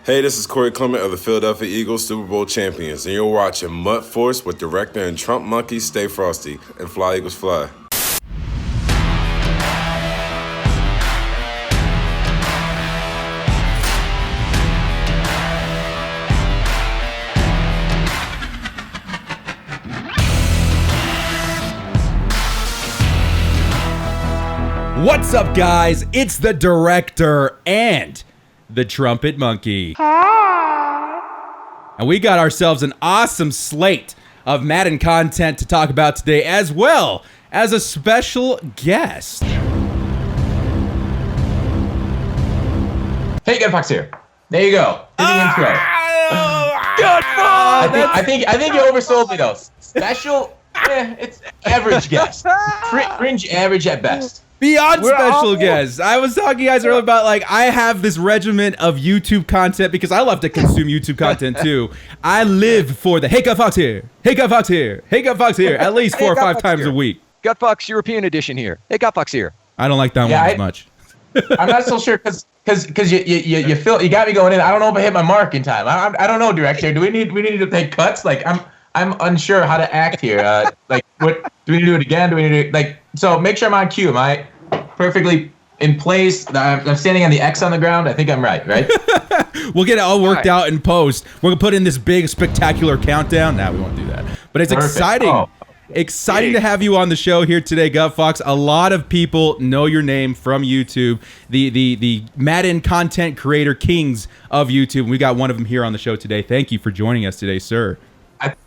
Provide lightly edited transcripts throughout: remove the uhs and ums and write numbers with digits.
Hey, this is Corey Clement of the Philadelphia Eagles, Super Bowl champions, and you're watching MUT Force with director and Trumpetmonkey. Stay frosty and fly, Eagles, fly. What's up, guys? It's the director and the Trumpetmonkey. And we got ourselves an awesome slate of Madden content to talk about today, as well as a special guest. Hey, Gut Foxx here. There you go. Intro. Gut Foxx! I think you oversold me though. Special, it's average guest. Fringe average at best. Beyond special guests. I was talking to you guys earlier about, like, I have this regiment of YouTube content because I love to consume YouTube content too. I live for the Hey Gut Foxx here, Hey Gut Foxx here, Hey Gut Foxx here, at least 4 or 5 times a week. Gut Foxx European edition here. Hey, Gut Foxx here. I don't like that one as much. I'm not so sure because you feel you got me going in. I don't know if I hit my mark in time. I don't know, director. Do we need to take cuts? Like I'm unsure how to act here. Like, what do we need to do it again? Do we need to so make sure I'm on cue. Am I perfectly in place? I'm standing on the X on the ground. I think I'm right? We'll get it all worked out in post. We're gonna put in this big spectacular countdown. Nah, we won't do that. But it's exciting. Oh. Exciting to have you on the show here today, Gut Foxx. A lot of people know your name from YouTube, the Madden content creator kings of YouTube. We got one of them here on the show today. Thank you for joining us today, sir.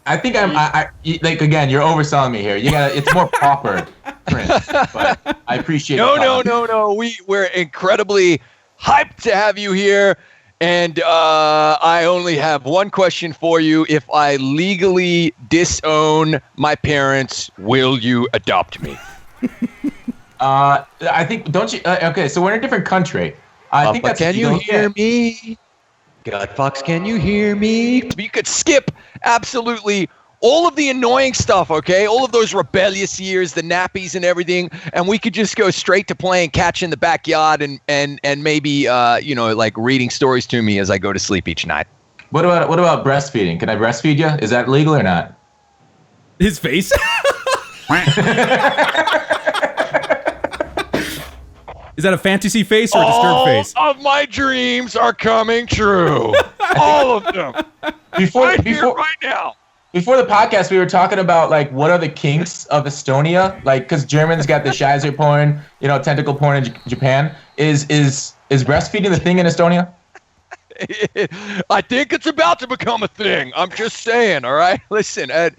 I think like, again, you're overselling me here. It's more proper print, but I appreciate it. No. We're incredibly hyped to have you here. And I only have one question for you. If I legally disown my parents, will you adopt me? I think, don't you? Okay, so we're in a different country. I think that's. Can you hear me? Gut Foxx, can you hear me? You could skip absolutely all of the annoying stuff, okay? All of those rebellious years, the nappies and everything, and we could just go straight to playing catch in the backyard and maybe like reading stories to me as I go to sleep each night. What about breastfeeding? Can I breastfeed you? Is that legal or not? His face. Is that a fantasy face or a disturbed face? All of my dreams are coming true. All of them. Before right now. Before the podcast, we were talking about, like, what are the kinks of Estonia? Like, because Germans got the Scheiße porn, tentacle porn in Japan. Is breastfeeding the thing in Estonia? I think it's about to become a thing. I'm just saying. All right. Listen, at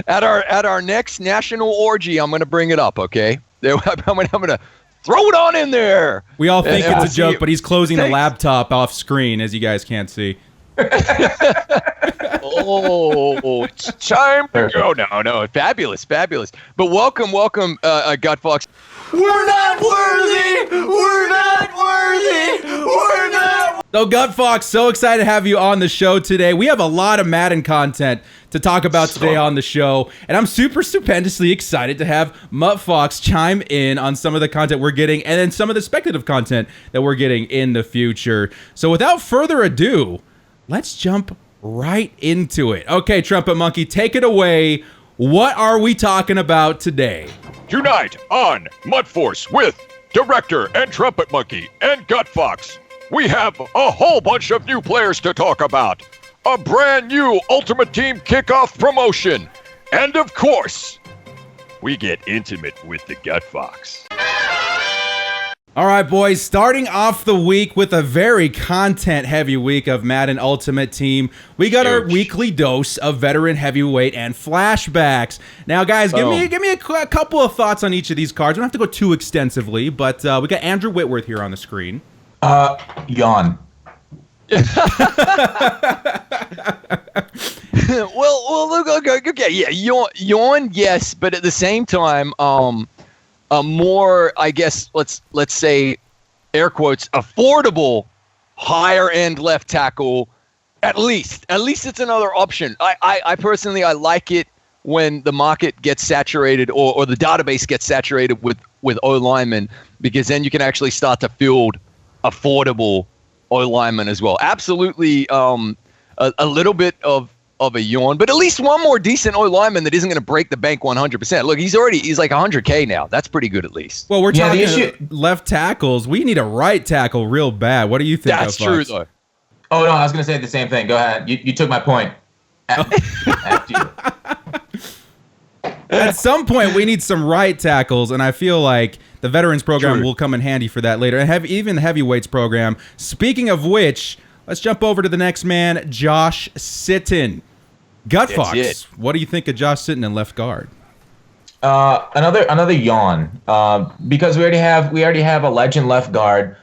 our next national orgy, I'm gonna bring it up. Okay. I'm gonna throw it on in there. We all think it's a joke, but he's closing the laptop off screen, as you guys can't see. Oh, it's time to go. No, fabulous. But welcome, Gut Foxx. We're not worthy. So, Gut Foxx, so excited to have you on the show today. We have a lot of Madden content to talk about today on the show, and I'm super stupendously excited to have MUT Foxx chime in on some of the content we're getting, and then some of the speculative content that we're getting in the future. So, without further ado, let's jump right into it. Okay, Trumpetmonkey, take it away. What are we talking about today? Tonight on MUT Force with director and Trumpetmonkey and Gut Foxx, we have a whole bunch of new players to talk about, a brand new Ultimate Team Kickoff promotion, and of course, we get intimate with the Gut Foxx. All right, boys, starting off the week with a very content-heavy week of Madden Ultimate Team. We got our weekly dose of veteran heavyweight and flashbacks. Now, guys, give me a couple of thoughts on each of these cards. We don't have to go too extensively, but we got Andrew Whitworth here on the screen. Yawn. well, look, okay, yeah, yawn, yes, but at the same time, a more, I guess, let's say, air quotes, affordable, higher end left tackle. At least it's another option. I personally, I like it when the market gets saturated or the database gets saturated with O linemen, because then you can actually start to field affordable O-lineman as well. Absolutely a little bit of a yawn, but at least one more decent O-lineman that isn't going to break the bank 100%. Look, he's like 100K now. That's pretty good at least. Well, we're talking left tackles. We need a right tackle real bad. What do you think? That's true, though. Oh, no, I was going to say the same thing. Go ahead. You took my point. After you. At some point, we need some right tackles, and I feel like the veterans program will come in handy for that later, and even the heavyweights program. Speaking of which, let's jump over to the next man, Josh Sitton. Gut Foxx, what do you think of Josh Sitton in left guard? Another yawn. Because we already have a legend left guard.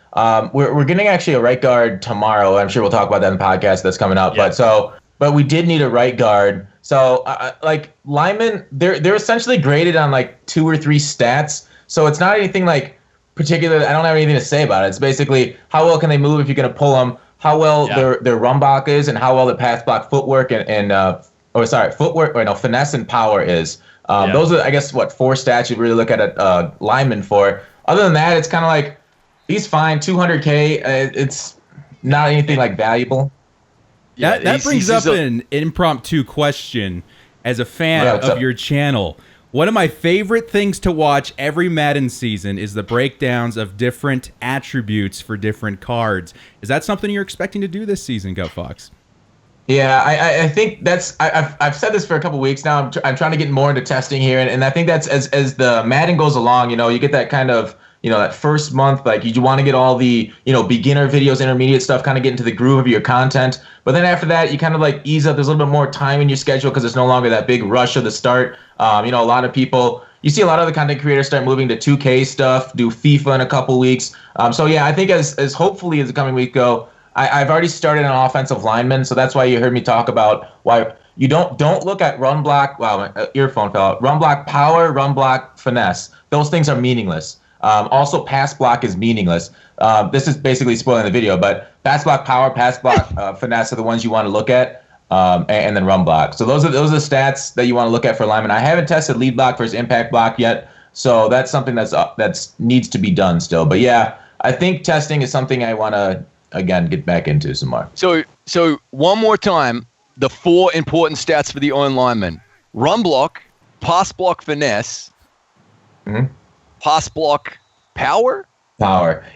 We're getting actually a right guard tomorrow. I'm sure we'll talk about that in the podcast that's coming up. Yeah. But we did need a right guard. So like linemen, they're essentially graded on like 2 or 3 stats. So it's not anything like particular. I don't have anything to say about it. It's basically how well can they move if you're going to pull them, how well their run block is, and how well the pass block footwork finesse and power is. Those are, I guess, 4 stats you really look at a lineman for. Other than that, it's kind of like he's fine, 200K. It's not anything like valuable. Yeah, that brings up an impromptu question. As a fan of your channel, one of my favorite things to watch every Madden season is the breakdowns of different attributes for different cards. Is that something you're expecting to do this season, Gut Foxx? Yeah, I think that's I've said this for a couple weeks now. I'm trying to get more into testing here, and I think that's as the Madden goes along, you get that kind of that first month, like you want to get all the beginner videos, intermediate stuff, kind of get into the groove of your content. But then after that, you kind of like ease up. There's a little bit more time in your schedule because it's no longer that big rush of the start. A lot of people, you see a lot of the content creators start moving to 2K stuff, do FIFA in a couple weeks. So yeah, I think as hopefully as the coming week go, I've already started an offensive lineman, so that's why you heard me talk about why you don't look at run block. Wow, my earphone fell out. Run block power, run block finesse. Those things are meaningless. Also, pass block is meaningless. This is basically spoiling the video, but pass block power, pass block finesse are the ones you want to look at, and then run block. So those are the stats that you want to look at for lineman. I haven't tested lead block versus impact block yet, so that's something that's needs to be done still. But yeah, I think testing is something I want to again get back into some more. So one more time, the 4 important stats for the on lineman: run block, pass block finesse, pass block power.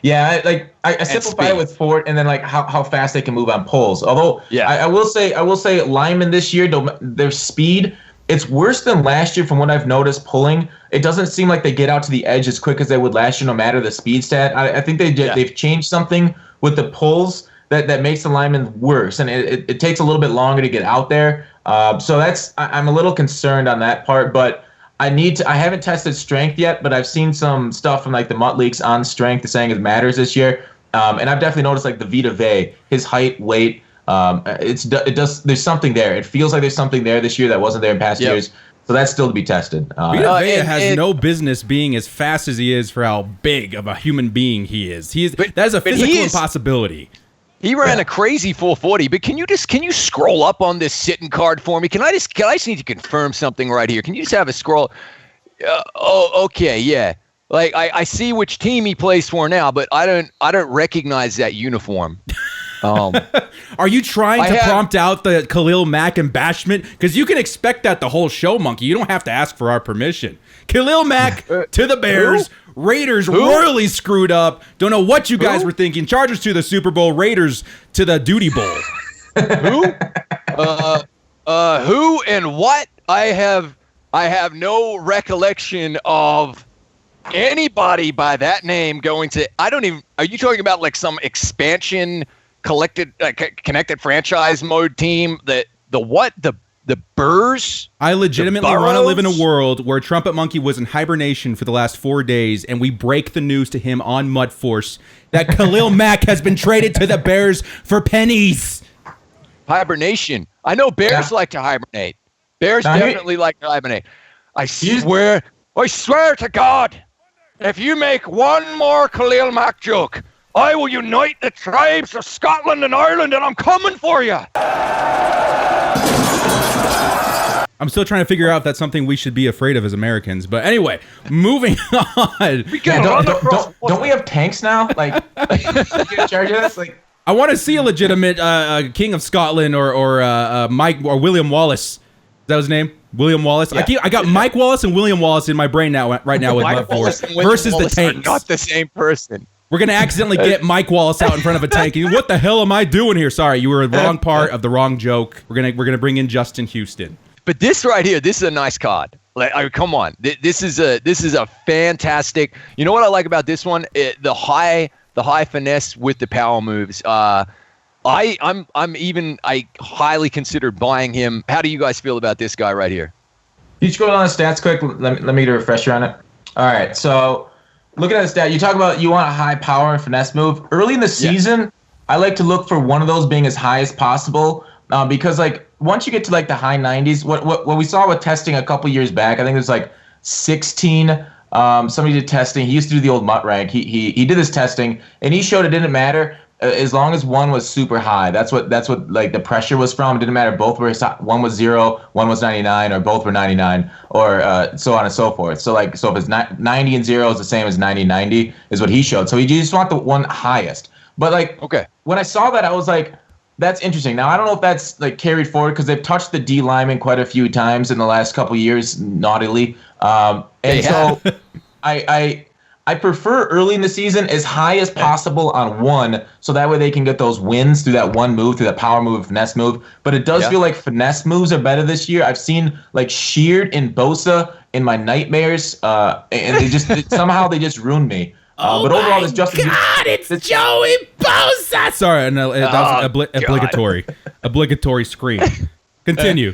Yeah, I simplify it with 4, and then like how fast they can move on pulls. Although I will say linemen this year, their speed, it's worse than last year from what I've noticed pulling. It doesn't seem like they get out to the edge as quick as they would last year, no matter the speed stat. I think they've changed something with the pulls that makes the linemen worse, and it takes a little bit longer to get out there. So I'm a little concerned on that part, but I haven't tested strength yet, but I've seen some stuff from like the MUT leaks on strength saying it matters this year. And I've definitely noticed like the Vita, his height, weight, there's something there. It feels like there's something there this year that wasn't there in past years. So that's still to be tested. Vita has no business being as fast as he is for how big of a human being he is. That is a physical impossibility. He ran a crazy 440, but can you scroll up on this Sitton card for me? I just need to confirm something right here. Can you just have a scroll? Okay, yeah. Like I see which team he plays for now, but I don't recognize that uniform. Are you trying to prompt out the Khalil Mack embashment? Because you can expect that the whole show, Monkey. You don't have to ask for our permission. Khalil Mack to the Bears. Raiders royally screwed up. Don't know what you guys were thinking. Chargers to the Super Bowl. Raiders to the Duty Bowl. Who? Who and what? I have no recollection of anybody by that name going to. I don't even. Are you talking about like some expansion connected franchise mode team? The Burrs? I legitimately want to live in a world where Trumpetmonkey was in hibernation for the last 4 days, and we break the news to him on MUT Force that Khalil Mack has been traded to the Bears for pennies. Hibernation. I know Bears like to hibernate. Bears definitely like to hibernate. I swear to God, if you make one more Khalil Mack joke, I will unite the tribes of Scotland and Ireland, and I'm coming for you. I'm still trying to figure out if that's something we should be afraid of as Americans. But anyway, moving on. Don't we have tanks now? Like, you get in charge of this? Like, I want to see a legitimate King of Scotland or Mike or William Wallace. Is that his name? William Wallace. Yeah. I got Mike Wallace and William Wallace in my brain right now with Mike Wallace MUT and William versus Wallace the are tanks. not the same person. We're gonna accidentally get Mike Wallace out in front of a tank. What the hell am I doing here? Sorry, you were in the wrong part of the wrong joke. We're gonna bring in Justin Houston. But this right here, this is a nice card. Come on, this is a fantastic. You know what I like about this one? The high finesse with the power moves. I highly considered buying him. How do you guys feel about this guy right here? You just go down the stats quick. Let me get a refresher on it. All right, so looking at the stat, you talk about you want a high power and finesse move. Early in the season, I like to look for one of those being as high as possible because like once you get to like the high 90s, what we saw with testing a couple years back, I think it was like 16. Somebody did testing. He used to do the old MUT rank. He did this testing and he showed it didn't matter as long as one was super high. That's what like the pressure was from. It didn't matter. Both were one was 0, one was 99, or both were 99, or so on and so forth. So if it's 90 and 0 is the same as 90 is what he showed. So you just want the one highest. But like when I saw that, I was like, that's interesting. Now I don't know if that's like carried forward because they've touched the D lineman quite a few times in the last couple of years naughtily. So I prefer early in the season as high as possible on one, so that way they can get those wins through that one move, through that power move, finesse move. But it does feel like finesse moves are better this year. I've seen like Sheard and Bosa in my nightmares, and they just somehow they just ruined me. But overall, this Justin. God, it's Joey Bosa. Sorry, no, that was obligatory scream. Continue.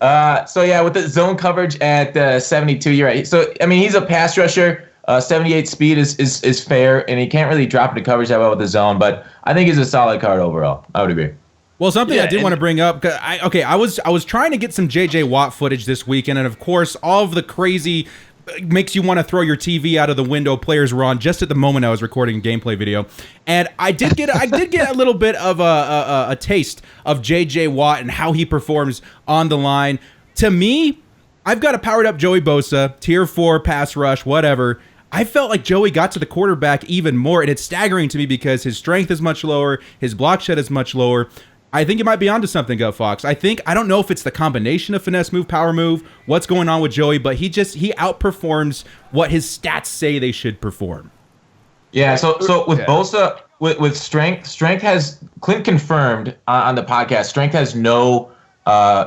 So yeah, with the zone coverage at 72, you're right. So I mean, he's a pass rusher. 78 speed is fair, and he can't really drop into coverage that well with the zone. But I think he's a solid card overall. I would agree. Well, something I did want to bring up. I was trying to get some J.J. Watt footage this weekend, and of course, all of the crazy makes you want to throw your TV out of the window players were on just at the moment I was recording a gameplay video, and I did get a little bit of a taste of J.J. Watt and how he performs on the line. To me, I've got a powered up Joey Bosa, tier 4 pass rush, whatever. I felt like Joey got to the quarterback even more, and it's staggering to me because his strength is much lower, his block shed is much lower. I think you might be onto something, Gut Foxx. I don't know if it's the combination of finesse move, power move, what's going on with Joey, but he outperforms what his stats say they should perform. Yeah, so with Bosa, with strength has, Clint confirmed on the podcast, strength has no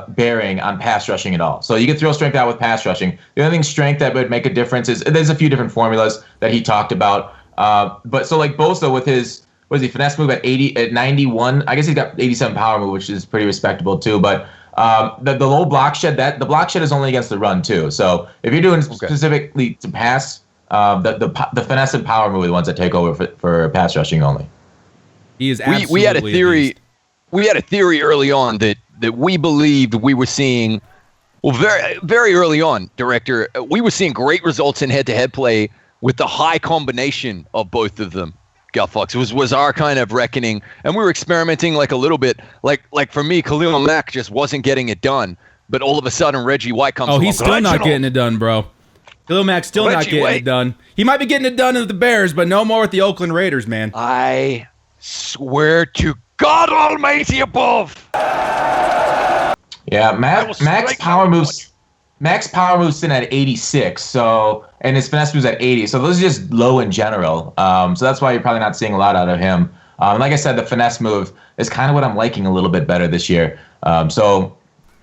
bearing on pass rushing at all. So you can throw strength out with pass rushing. The only thing strength that would make a difference is there's a few different formulas that he talked about. But so like Bosa with his finesse move at 91. I guess he's got 87 power move, which is pretty respectable too. But the low block shed, the block shed is only against the run too. So if you're doing specifically to pass, the finesse and power move are the ones that take over for pass rushing only. He is absolutely we had a theory. We had a theory early on that we believed we were seeing, well, very, very early on, Director, we were seeing great results in head-to-head play with the high combination of both of them. Gut Foxx was our kind of reckoning, and we were experimenting like a little bit. Like for me, Khalil Mack just wasn't getting it done, but all of a sudden Reggie White comes along. He's still not getting it done, bro. Khalil Mack's still not getting it done. He might be getting it done with the Bears, but no more with the Oakland Raiders, man. I swear to God Almighty above. Yeah, Max power moves. Max power moves in at 86, so, and his finesse moves at 80, so those are just low in general. So that's why you're probably not seeing a lot out of him. Like I said, the finesse move is kind of what I'm liking a little bit better this year. So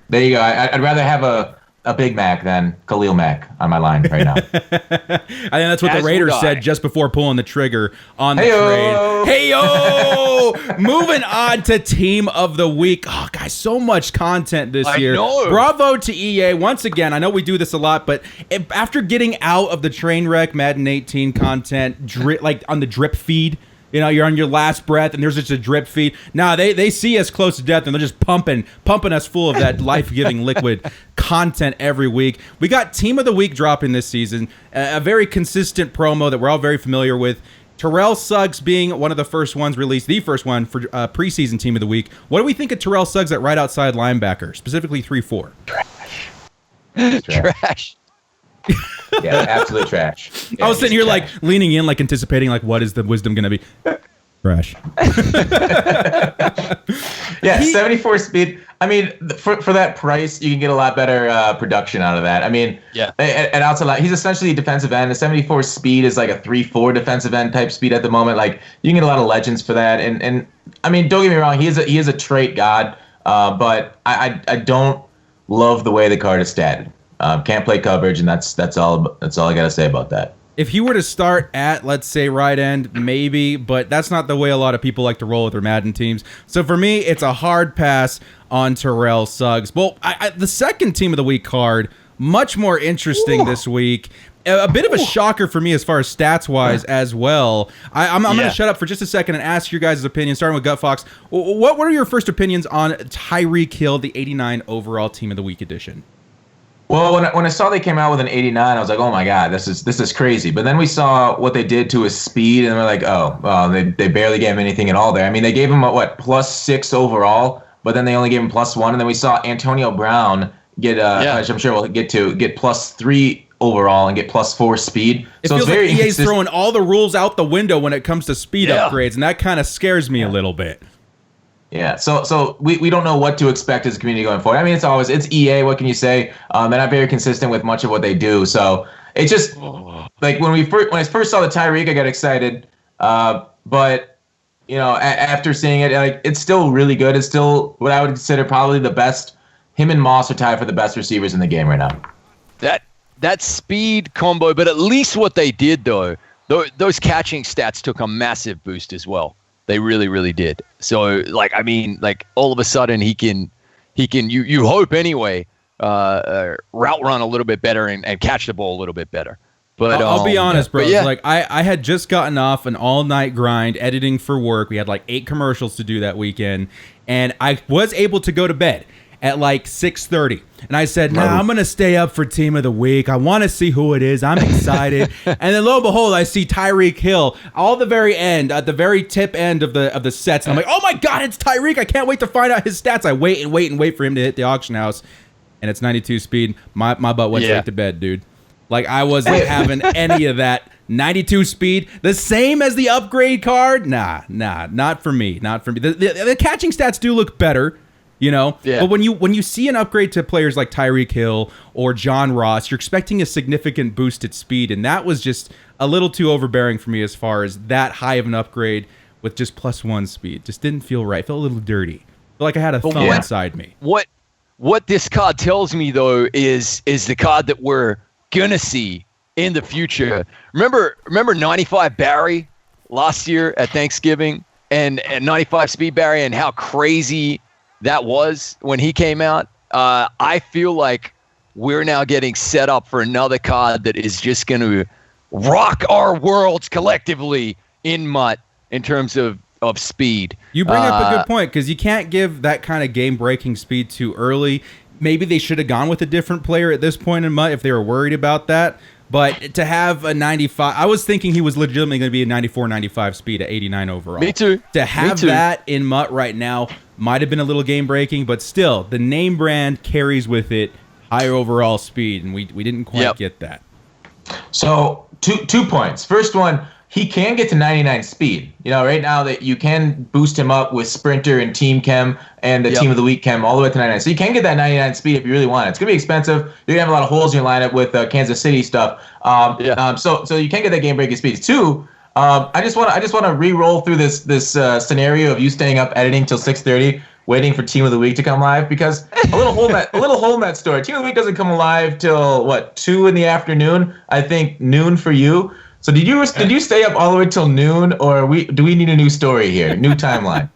there you go. I'd rather have a Big Mac than Khalil Mack on my line right now. I think that's what the Raiders said just before pulling the trigger on the trade. Hey-o! Moving on to Team of the Week. Oh, guys, so much content this year. Know. Bravo to EA. Once again, I know we do this a lot, but after getting out of the train wreck Madden 18 content, like on the drip feed, you know, you're on your last breath, and there's just a drip feed. Now they see us close to death, and they're just pumping us full of that life-giving liquid content every week. We got Team of the Week dropping this season, a very consistent promo that we're all very familiar with. Terrell Suggs being one of the first ones released, the first one for preseason Team of the Week. What do we think of Terrell Suggs at right outside linebacker, specifically 3-4? Trash. Yeah, absolute trash. Yeah, I was sitting here like leaning in, like anticipating, like what is the wisdom going to be? Fresh. Yeah, 74 speed. I mean, for that price, you can get a lot better production out of that. I mean, Yeah. At outside, he's essentially a defensive end. A 74 speed is like a 3-4 defensive end type speed at the moment. Like, you can get a lot of legends for that. And I mean, don't get me wrong, he is a trait god, but I don't love the way the card is statted. Can't play coverage, and that's all I gotta say about that. If he were to start at, let's say, right end, maybe, but that's not the way a lot of people like to roll with their Madden teams. So for me, it's a hard pass on Terrell Suggs. Well, the second Team of the Week card, much more interesting this week. A bit of a shocker for me as far as stats-wise as well. I'm going to shut up for just a second and ask your guys' opinion, starting with Gut Foxx. What are your first opinions on Tyreek Hill, the 89 overall Team of the Week edition? Well, when I saw they came out with an 89, I was like, oh my god, this is crazy. But then we saw what they did to his speed, and we're like, they barely gave him anything at all there. I mean, they gave him +6 overall, but then they only gave him +1, and then we saw Antonio Brown get which I'm sure we'll get +3 overall and get +4 speed. It so feels it's very like EA's throwing all the rules out the window when it comes to speed Yeah. upgrades, and that kind of scares me a little bit. Yeah, so we don't know what to expect as a community going forward. I mean, it's EA. What can you say? They're not very consistent with much of what they do. So it's just like when I first saw the Tyreek, I got excited. But you know, after seeing it, like, it's still really good. It's still what I would consider probably the best. Him and Moss are tied for the best receivers in the game right now. That speed combo, but at least what they did though, those catching stats took a massive boost as well. They really, really did. So, like, I mean, like, all of a sudden he can, you hope anyway, route run a little bit better and catch the ball a little bit better. But I'll be honest, bro. Yeah. Like, I had just gotten off an all-night grind editing for work. We had like 8 commercials to do that weekend, and I was able to go to bed at like 6:30. And I said, I'm going to stay up for Team of the Week. I want to see who it is. I'm excited. And then lo and behold, I see Tyreek Hill all the very end, at the very tip end of the sets. And I'm like, oh my God, it's Tyreek. I can't wait to find out his stats. I wait for him to hit the auction house. And it's 92 speed. My butt went straight to bed, dude. Like, I wasn't having any of that. 92 speed, the same as the upgrade card? Nah, not for me. Not for me. The catching stats do look better. You know, but when you see an upgrade to players like Tyreek Hill or John Ross, you're expecting a significant boost at speed, and that was just a little too overbearing for me as far as that high of an upgrade with just +1 speed. Just didn't feel right. Felt a little dirty. Felt like I had a thumb inside me. What this card tells me though is the card that we're gonna see in the future. Remember 95 Barry last year at Thanksgiving and 95 speed Barry and how crazy that was when he came out. I feel like we're now getting set up for another card that is just going to rock our worlds collectively in MUT in terms of speed. You bring up a good point, because you can't give that kind of game-breaking speed too early. Maybe they should have gone with a different player at this point in MUT if they were worried about that. But to have a 95, I was thinking he was legitimately going to be a 94, 95 speed at 89 overall. Me too. To have that in MUT right now might have been a little game breaking, but still, the name brand carries with it higher overall speed, and we didn't quite get that. So 2 points. First one, he can get to 99 speed. You know, right now that you can boost him up with Sprinter and Team Chem and the Team of the Week Chem all the way to 99. So you can get that 99 speed if you really want it. It's going to be expensive. You're going to have a lot of holes in your lineup with Kansas City stuff. So you can get that game-breaking speed. 2, I just want to re-roll through this scenario of you staying up editing till 6:30, waiting for Team of the Week to come live, because a little hole in that story. Team of the Week doesn't come live till 2 in the afternoon. I think noon for you. So did you stay up all the way till noon, or do we need a new story here, new timeline?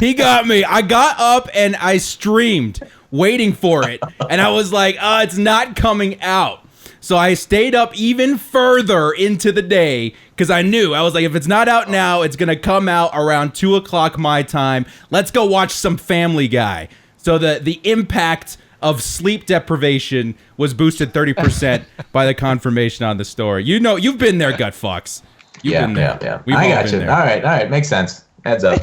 He got me. I got up and I streamed waiting for it, and I was like, it's not coming out. So I stayed up even further into the day because I was like, if it's not out now, it's going to come out around 2 o'clock my time. Let's go watch some Family Guy. So the impact of sleep deprivation was boosted 30% by the confirmation on the story. You know, you've been there, Gut Foxx. You've been there. Yeah. We've I all got been you. there. All right. Makes sense. Heads up.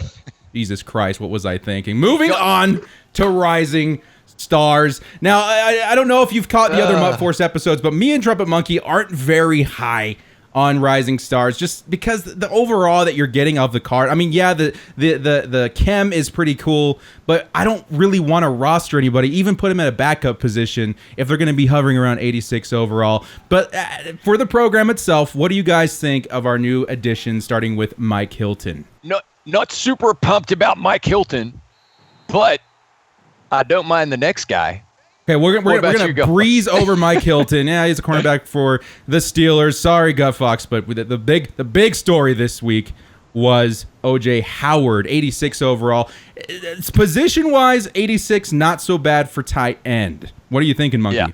Jesus Christ, what was I thinking? Moving on to Rising Stars. Now, I don't know if you've caught the other MUT Force episodes, but me and Trumpetmonkey aren't very high on Rising Stars, just because the overall that you're getting of the card. I mean, yeah, the chem is pretty cool, but I don't really want to roster anybody, even put him at a backup position if they're going to be hovering around 86 overall. But for the program itself, what do you guys think of our new addition, starting with Mike Hilton? Not super pumped about Mike Hilton, but I don't mind the next guy. Okay, we're going to breeze over Mike Hilton. Yeah, he's a cornerback for the Steelers. Sorry, Gut Foxx, but the big story this week was O.J. Howard, 86 overall. Position-wise, 86, not so bad for tight end. What are you thinking, Monkey? Yeah.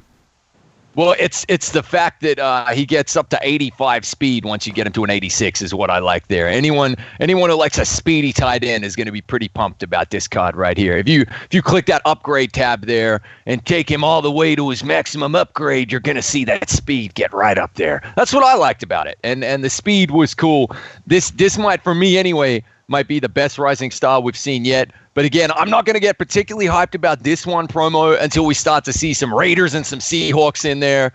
Well, it's the fact that he gets up to 85 speed once you get him to an 86 is what I like there. Anyone who likes a speedy tight end is going to be pretty pumped about this card right here. If you click that upgrade tab there and take him all the way to his maximum upgrade, you're going to see that speed get right up there. That's what I liked about it, and the speed was cool. This might, for me anyway, might be the best Rising Star we've seen yet. But again, I'm not going to get particularly hyped about this one promo until we start to see some Raiders and some Seahawks in there.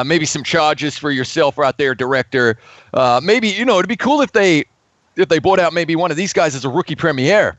Maybe some Chargers for yourself out there, Director. Maybe, it'd be cool if they bought out maybe one of these guys as a rookie premiere.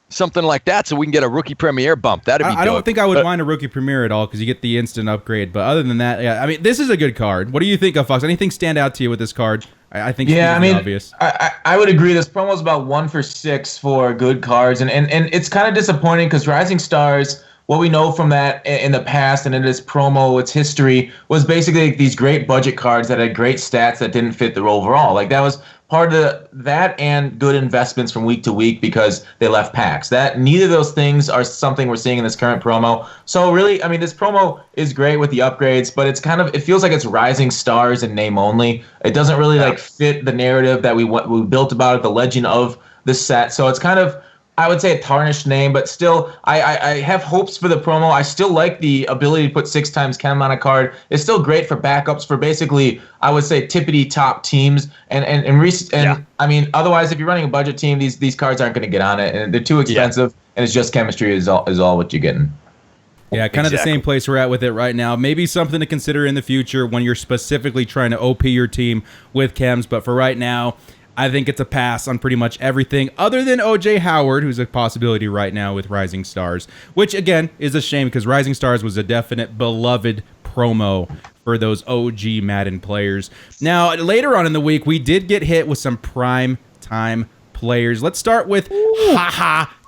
Something like that, so we can get a rookie premiere bump. That'd be dope. I don't think I would mind a rookie premiere at all, because you get the instant upgrade. But other than that, yeah, I mean, this is a good card. What do you think of, Fox? Anything stand out to you with this card? I think obvious. I would agree. This promo is about 1 for 6 for good cards, and it's kind of disappointing because Rising Stars, what we know from that in the past and in this promo, its history, was basically these great budget cards that had great stats that didn't fit the overall. Like, that was part of that and good investments from week to week because they left packs. That neither of those things are something we're seeing in this current promo. So really, I mean, this promo is great with the upgrades, but it feels like it's Rising Stars in name only. It doesn't really fit the narrative that we built about it, the legend of the set. So it's kind of, I would say, a tarnished name, but still, I have hopes for the promo. I still like the ability to put 6 times chem on a card. It's still great for backups for basically, I would say, tippity top teams. I mean, otherwise, if you're running a budget team, these cards aren't going to get on it, and they're too expensive, and it's just chemistry is all what you're getting. Yeah, kind of the same place we're at with it right now. Maybe something to consider in the future when you're specifically trying to OP your team with chems, but for right now, I think it's a pass on pretty much everything other than O.J. Howard, who's a possibility right now with Rising Stars, which, again, is a shame because Rising Stars was a definite beloved promo for those OG Madden players. Now, later on in the week, we did get hit with some Primetime players. Let's start with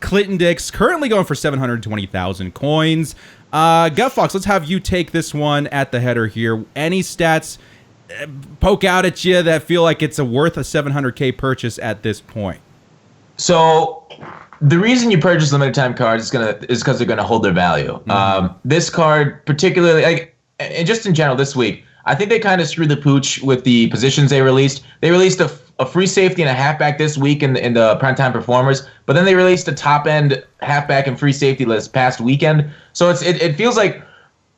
Clinton Dix, currently going for 720,000 coins. Gut Foxx, let's have you take this one at the header here. Any stats poke out at you that feel like it's worth a 700K purchase at this point? So the reason you purchase limited time cards is because they're gonna hold their value. Mm-hmm. This card particularly, and just in general this week, I think they kind of screwed the pooch with the positions they released. They released a free safety and a halfback this week in the Primetime Performers, but then they released a top end halfback and free safety list past weekend. So it feels like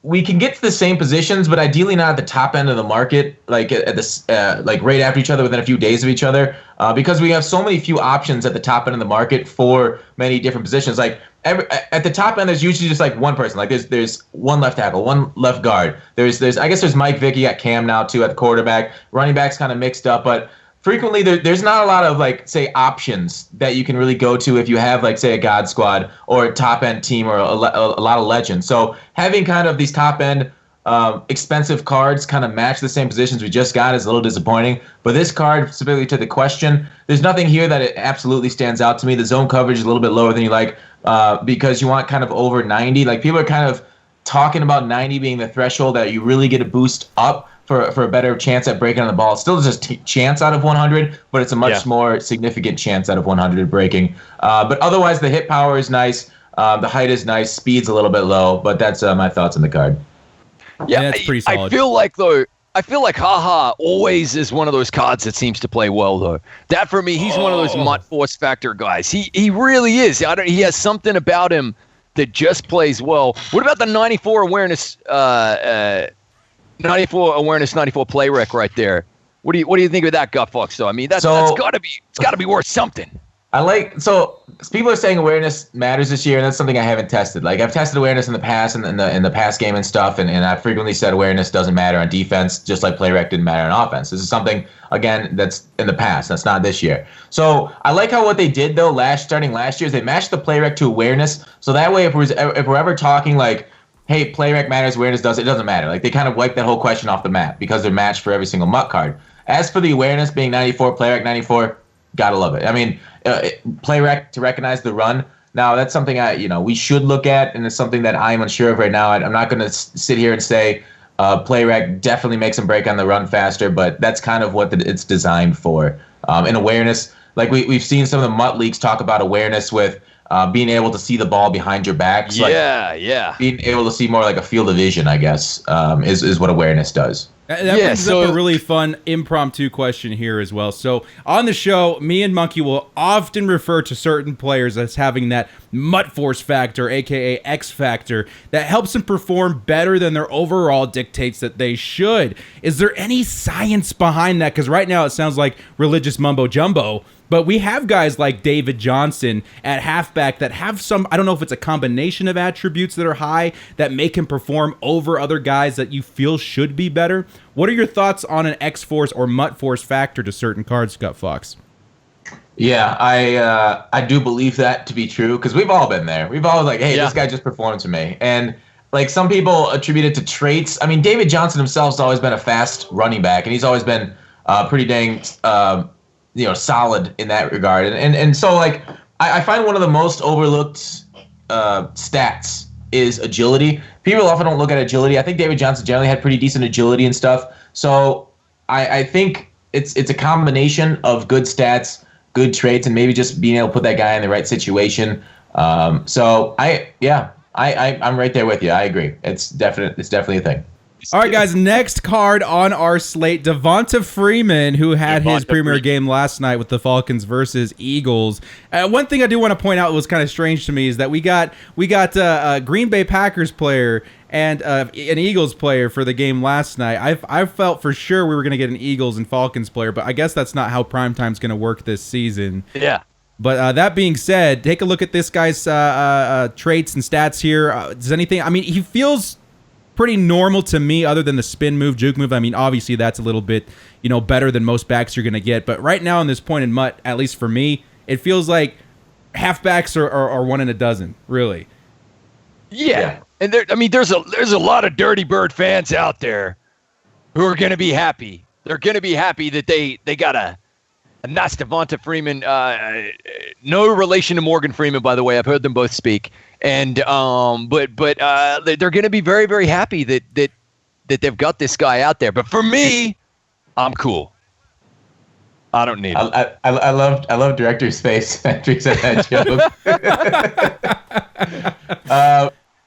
we can get to the same positions, but ideally not at the top end of the market, like at this, like right after each other, within a few days of each other, because we have so many few options at the top end of the market for many different positions. Like at the top end, there's usually just like one person. Like there's one left tackle, one left guard. There's I guess there's Mike Vick. You got Cam now too at the quarterback. Running back's kind of mixed up, but frequently there's not a lot of, like, say, options that you can really go to if you have, like, say, a God Squad or a top-end team or a lot of legends. So having kind of these top-end expensive cards kind of match the same positions we just got is a little disappointing. But this card, specifically to the question, there's nothing here that it absolutely stands out to me. The zone coverage is a little bit lower than you like because you want kind of over 90. Like, people are kind of talking about 90 being the threshold that you really get a boost up for a better chance at breaking on the ball. It's still just a chance out of 100, but it's a much more significant chance out of 100 breaking. But otherwise, the hit power is nice. The height is nice. Speed's a little bit low, but that's my thoughts on the card. Yeah, that's pretty solid. I feel like Haha always is one of those cards that seems to play well, though. That, for me, he's one of those MUT force factor guys. He really is. He has something about him that just plays well. What about the 94 awareness 94 play rec right there? What do you think of that, Gut Foxx? Though I mean, that's gotta be worth something. So people are saying awareness matters this year, and that's something I haven't tested. Like I've tested awareness in the past and in the pass game and stuff, and I frequently said awareness doesn't matter on defense, just like play rec didn't matter on offense. This is something again that's in the past. That's not this year. So I like how what they did though starting last year is they matched the play rec to awareness. So that way, if we're ever talking like, hey, play rec matters, awareness doesn't, it doesn't matter. Like they kind of wiped that whole question off the map because they're matched for every single MUT card. As for the awareness being 94, play rec 94. Gotta love it. I mean, play rec to recognize the run. Now that's something we should look at, and it's something that I'm unsure of right now. I'm not going to sit here and say play rec definitely makes them break on the run faster, but that's kind of what it's designed for. And awareness, like we've seen some of the MUT leagues talk about awareness with being able to see the ball behind your back. So yeah. Being able to see more like a field of vision, I guess, is what awareness does. That brings up a really fun impromptu question here as well. So on the show, me and Monkey will often refer to certain players as having that MUT force factor, aka X factor, that helps them perform better than their overall dictates that they should. Is there any science behind that? Because right now it sounds like religious mumbo jumbo. But we have guys like David Johnson at halfback that have some, I don't know if it's a combination of attributes that are high that make him perform over other guys that you feel should be better. What are your thoughts on an X-Force or MUT Force factor to certain cards, Gut Foxx? Yeah, I do believe that to be true because we've all been there. We've all like, hey, this guy just performed for me. And like some people attribute it to traits. I mean, David Johnson himself has always been a fast running back, and he's always been pretty dang solid in that regard. And so like I find one of the most overlooked stats is agility. People often don't look at agility. I think David Johnson generally had pretty decent agility and stuff. So I think it's a combination of good stats, good traits, and maybe just being able to put that guy in the right situation. So I'm right there with you. I agree. It's definitely a thing. All right, guys, next card on our slate, Devonta Freeman, who had his premier game last night with the Falcons versus Eagles. One thing I do want to point out was kind of strange to me is that we got a Green Bay Packers player and an Eagles player for the game last night. I felt for sure we were going to get an Eagles and Falcons player, but I guess that's not how Primetime's going to work this season. Yeah. But that being said, take a look at this guy's traits and stats here. Does anything? I mean, he feels pretty normal to me other than the spin move, juke move. I mean, obviously that's a little bit, better than most backs you're going to get. But right now in this point in MUT, at least for me, it feels like halfbacks are one in a dozen, really. Yeah. And there's a lot of Dirty Bird fans out there who are going to be happy. They're going to be happy that they got a nice Devonta Freeman. No relation to Morgan Freeman, by the way. I've heard them both speak. And but they're going to be very, very happy that they've got this guy out there. But for me, I'm cool. I don't need it. I love Director's face after he said that joke.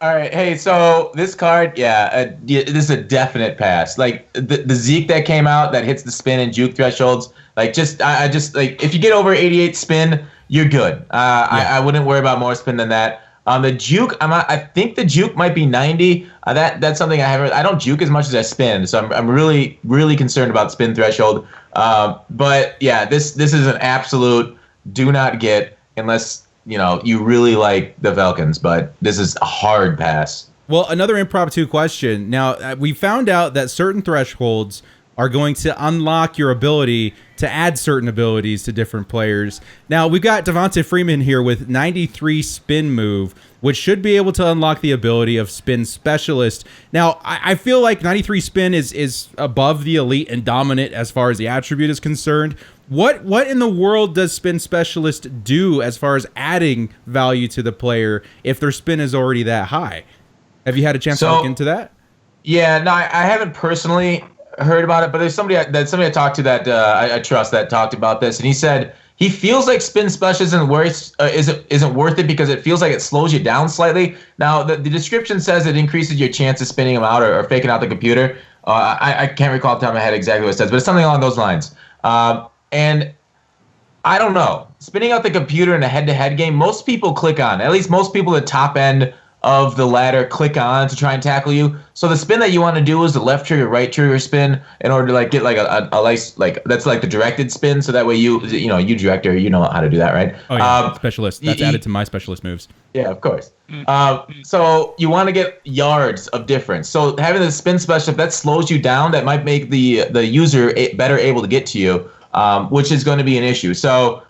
All right, hey, so this card, this is a definite pass. Like the Zeke that came out that hits the spin and juke thresholds. Like I just like if you get over 88 spin, you're good. I wouldn't worry about more spin than that. The juke, I think the juke might be 90. That's something I haven't. I don't juke as much as I spin, so I'm really really concerned about spin threshold. But yeah, this is an absolute do not get unless you really like the Falcons. But this is a hard pass. Well, another impromptu question. Now we found out that certain thresholds are going to unlock your ability to add certain abilities to different players. Now, we've got Devonta Freeman here with 93 spin move, which should be able to unlock the ability of spin specialist. Now, I feel like 93 spin is above the elite and dominant as far as the attribute is concerned. What in the world does spin specialist do as far as adding value to the player if their spin is already that high? Have you had a chance to look into that? Yeah, no, I haven't personally heard about it, but there's somebody I talked to that I trust that talked about this, and he said he feels like spin specialist isn't worth it because it feels like it slows you down slightly. Now the description says it increases your chance of spinning them out or faking out the computer. I can't recall off the top of my head exactly what it says, but it's something along those lines. And I don't know, spinning out the computer in a head-to-head game, most people click on. At least most people at top end of the ladder click on to try and tackle you. So the spin that you want to do is the left trigger, right trigger spin in order to like get like a nice, like that's like the directed spin. So that way you director, you know how to do that, right? Oh yeah, specialist. That's added to my specialist moves. Yeah, of course. So you want to get yards of difference. So having the spin special, if that slows you down, that might make the user better able to get to you, which is going to be an issue. So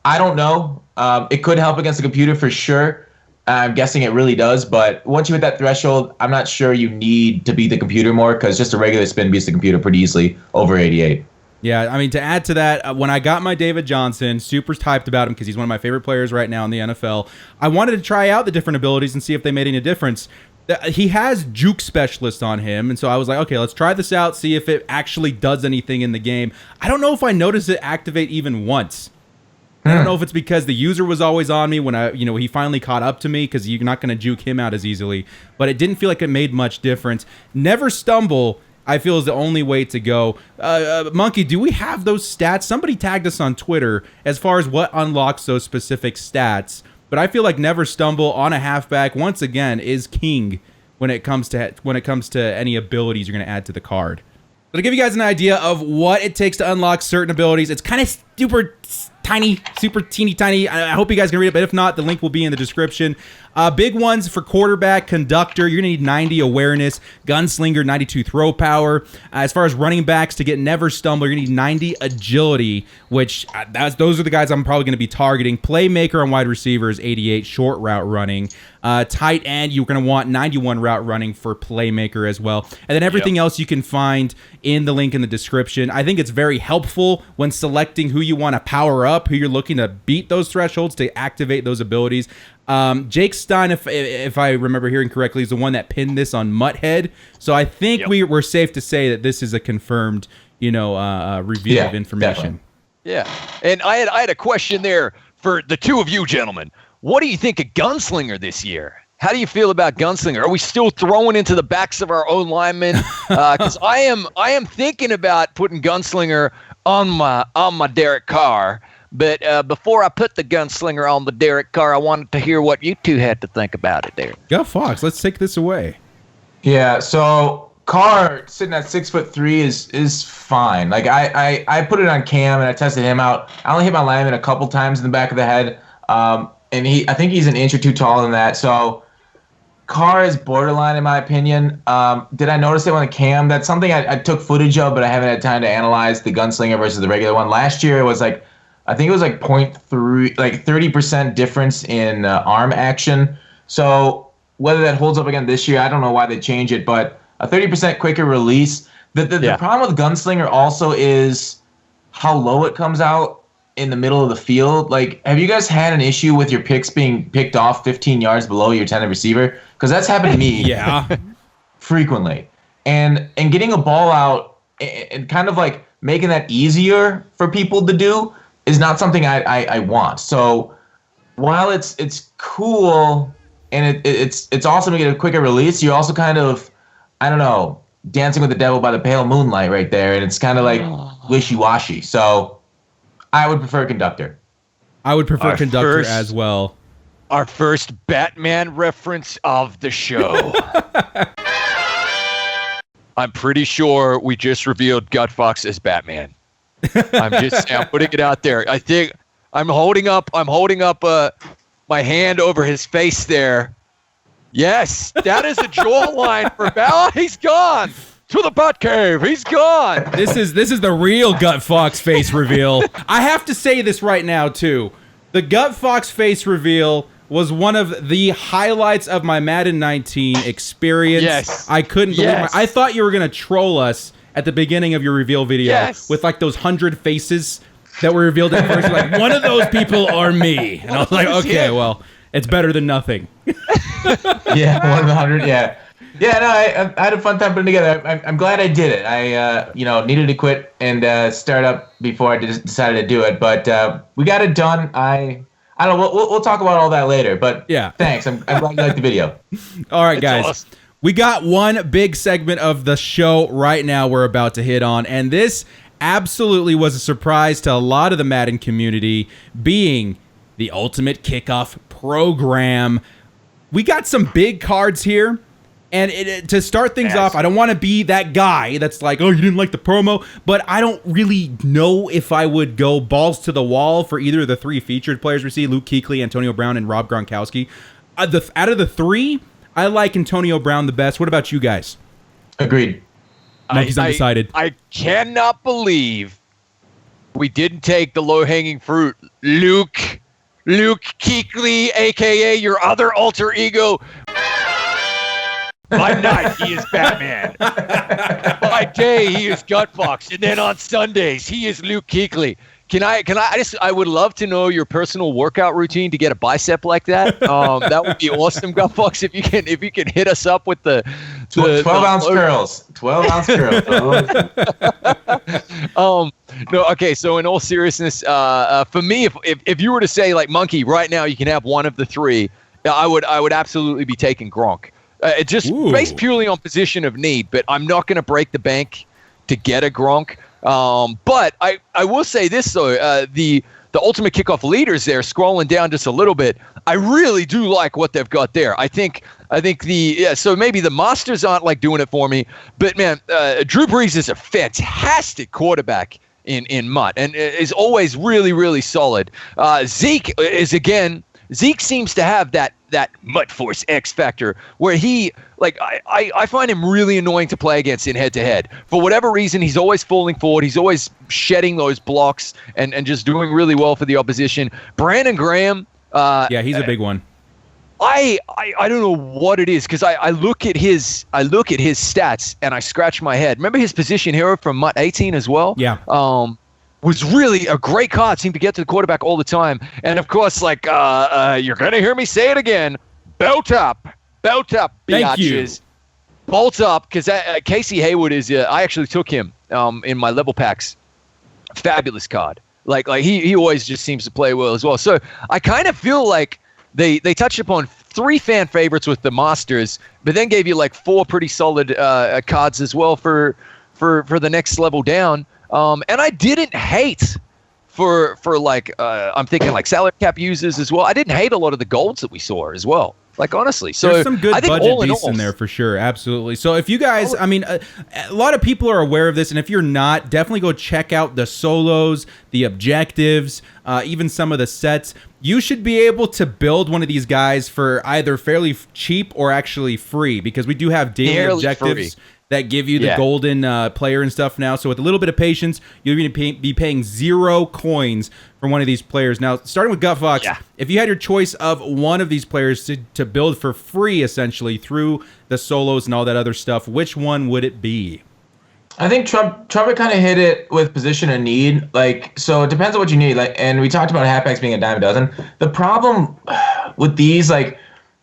I don't know. It could help against the computer for sure. I'm guessing it really does. But once you hit that threshold, I'm not sure you need to beat the computer more, because just a regular spin beats the computer pretty easily over 88. Yeah, I mean, to add to that, when I got my David Johnson, super hyped about him because he's one of my favorite players right now in the NFL. I wanted to try out the different abilities and see if they made any difference. He has juke specialist on him, and so I was like, okay, let's try this out, see if it actually does anything in the game. I don't know if I noticed it activate even once. I don't know if it's because the user was always on me when he finally caught up to me, because you're not going to juke him out as easily. But it didn't feel like it made much difference. Never stumble, I feel, is the only way to go. Monkey, do we have those stats? Somebody tagged us on Twitter as far as what unlocks those specific stats. But I feel like never stumble on a halfback, once again, is king when it comes to any abilities you're going to add to the card. So to give you guys an idea of what it takes to unlock certain abilities, it's kind of super teeny tiny. I hope you guys can read it, but if not, the link will be in the description. Big ones for quarterback, conductor, you're going to need 90 awareness, gunslinger, 92 throw power. As far as running backs, to get never stumble, you're going to need 90 agility, which those are the guys I'm probably going to be targeting. Playmaker on wide receivers, 88 short route running. Tight end, you're going to want 91 route running for playmaker as well. And then everything else you can find in the link in the description. I think it's very helpful when selecting who you want to power up, who you're looking to beat those thresholds to activate those abilities. Jake Stein, if I remember hearing correctly, is the one that pinned this on Mutthead. So I think we're safe to say that this is a confirmed, review of information. Definitely. Yeah, and I had a question there for the two of you gentlemen. What do you think of Gunslinger this year? How do you feel about Gunslinger? Are we still throwing into the backs of our own linemen? Because I am thinking about putting Gunslinger on my Derek Carr. But before I put the Gunslinger on the Derek Carr, I wanted to hear what you two had to think about it there. Gut Foxx, let's take this away. Yeah, so Carr sitting at 6'3" is fine. Like I put it on Cam and I tested him out. I only hit my lineman a couple times in the back of the head. And I think he's an inch or two taller than that. So Carr is borderline in my opinion. Did I notice it on the Cam? That's something I took footage of, but I haven't had time to analyze the Gunslinger versus the regular one. Last year it was like, I think it was like 0.3, like 30% difference in arm action. So whether that holds up again this year, I don't know why they change it, but a 30% quicker release. The problem with Gunslinger also is how low it comes out in the middle of the field. Like, have you guys had an issue with your picks being picked off 15 yards below your intended receiver? Because that's happened to me frequently. And getting a ball out and kind of like making that easier for people to do is not something I want. So while it's cool and it's awesome to get a quicker release, you're also kind of, I don't know, dancing with the devil by the pale moonlight right there, and it's kind of like wishy-washy. So I would prefer conductor. I would prefer conductor as well. Our first Batman reference of the show. I'm pretty sure we just revealed Gut Foxx as Batman. I'm putting it out there. I think I'm holding up my hand over his face there. Yes, that is a jawline for Val. He's gone to the Batcave. He's gone. This is the real Gut Foxx face reveal. I have to say this right now too. The Gut Foxx face reveal was one of the highlights of my Madden 19 experience. Yes. I couldn't believe I thought you were gonna troll us at the beginning of your reveal video with like those 100 faces that were revealed at first. Like, one of those people are me. And I was like, okay, well, it's better than nothing. Yeah, one of the 100, yeah. Yeah, no, I had a fun time putting it together. I'm glad I did it. I needed to quit and start up before I decided to do it. But we got it done. I don't know, we'll talk about all that later. But yeah, thanks. I'm glad you liked the video. All right, guys. Awesome. We got one big segment of the show right now we're about to hit on, and this absolutely was a surprise to a lot of the Madden community, being the Ultimate Kickoff program. we got some big cards here. And to start things off, I don't want to be that guy that's like, oh, you didn't like the promo, but I don't really know if I would go balls to the wall for either of the three featured players we see, Luke Kuechly, Antonio Brown, and Rob Gronkowski. Out of the three, I like Antonio Brown the best. What about you guys? Agreed. Monkey's undecided. I cannot believe we didn't take the low-hanging fruit, Luke Kuechly, a.k.a. your other alter ego. By night, he is Batman. By day, he is Gut Foxx. And then on Sundays, he is Luke Kuechly. I would love to know your personal workout routine to get a bicep like that. That would be awesome, Gut Foxx. If you can hit us up with the 12-ounce curls. 12-ounce curls. No, okay. So in all seriousness, for me, if you were to say like Monkey right now, you can have one of the three. I would absolutely be taking Gronk. It just based purely on position of need, but I'm not going to break the bank to get a Gronk. But I will say this though, the ultimate kickoff leaders there, scrolling down just a little bit, I really do like what they've got there. I think so maybe the Masters aren't like doing it for me, but man, Drew Brees is a fantastic quarterback in MUT and is always really, really solid. Zeke seems to have that MUT Force X factor where he, like, I find him really annoying to play against in head-to-head. For whatever reason, he's always falling forward. He's always shedding those blocks and just doing really well for the opposition. Brandon Graham. Yeah, he's a big one. I don't know what it is because I look at his stats and I scratch my head. Remember his position hero from MUT 18 as well? Yeah. Was really a great card. Seemed to get to the quarterback all the time. And of course, like you're gonna hear me say it again. Belt up, biatches. Bolt up, because Casey Hayward is. I actually took him in my level packs. Fabulous card. Like he always just seems to play well as well. So I kind of feel like they touched upon three fan favorites with the Masters, but then gave you like four pretty solid cards as well for the next level down. And I didn't hate for like I'm thinking like salary cap users as well. I didn't hate a lot of the golds that we saw as well. Like honestly, so there's some good I think budget beasts in there for sure. Absolutely. So if you guys, I mean, a lot of people are aware of this, and if you're not, definitely go check out the solos, the objectives, even some of the sets. You should be able to build one of these guys for either fairly cheap or actually free, because we do have daily objectives that give you the golden player and stuff now. So with a little bit of patience, you'll be paying 0 coins for one of these players. Now, starting with Gut Foxx, if you had your choice of one of these players to build for free, essentially, through the solos and all that other stuff, which one would it be? I think Trumpet kind of hit it with position of need. Like, so it depends on what you need. Like, and we talked about halfbacks being a dime a dozen. The problem with these, like,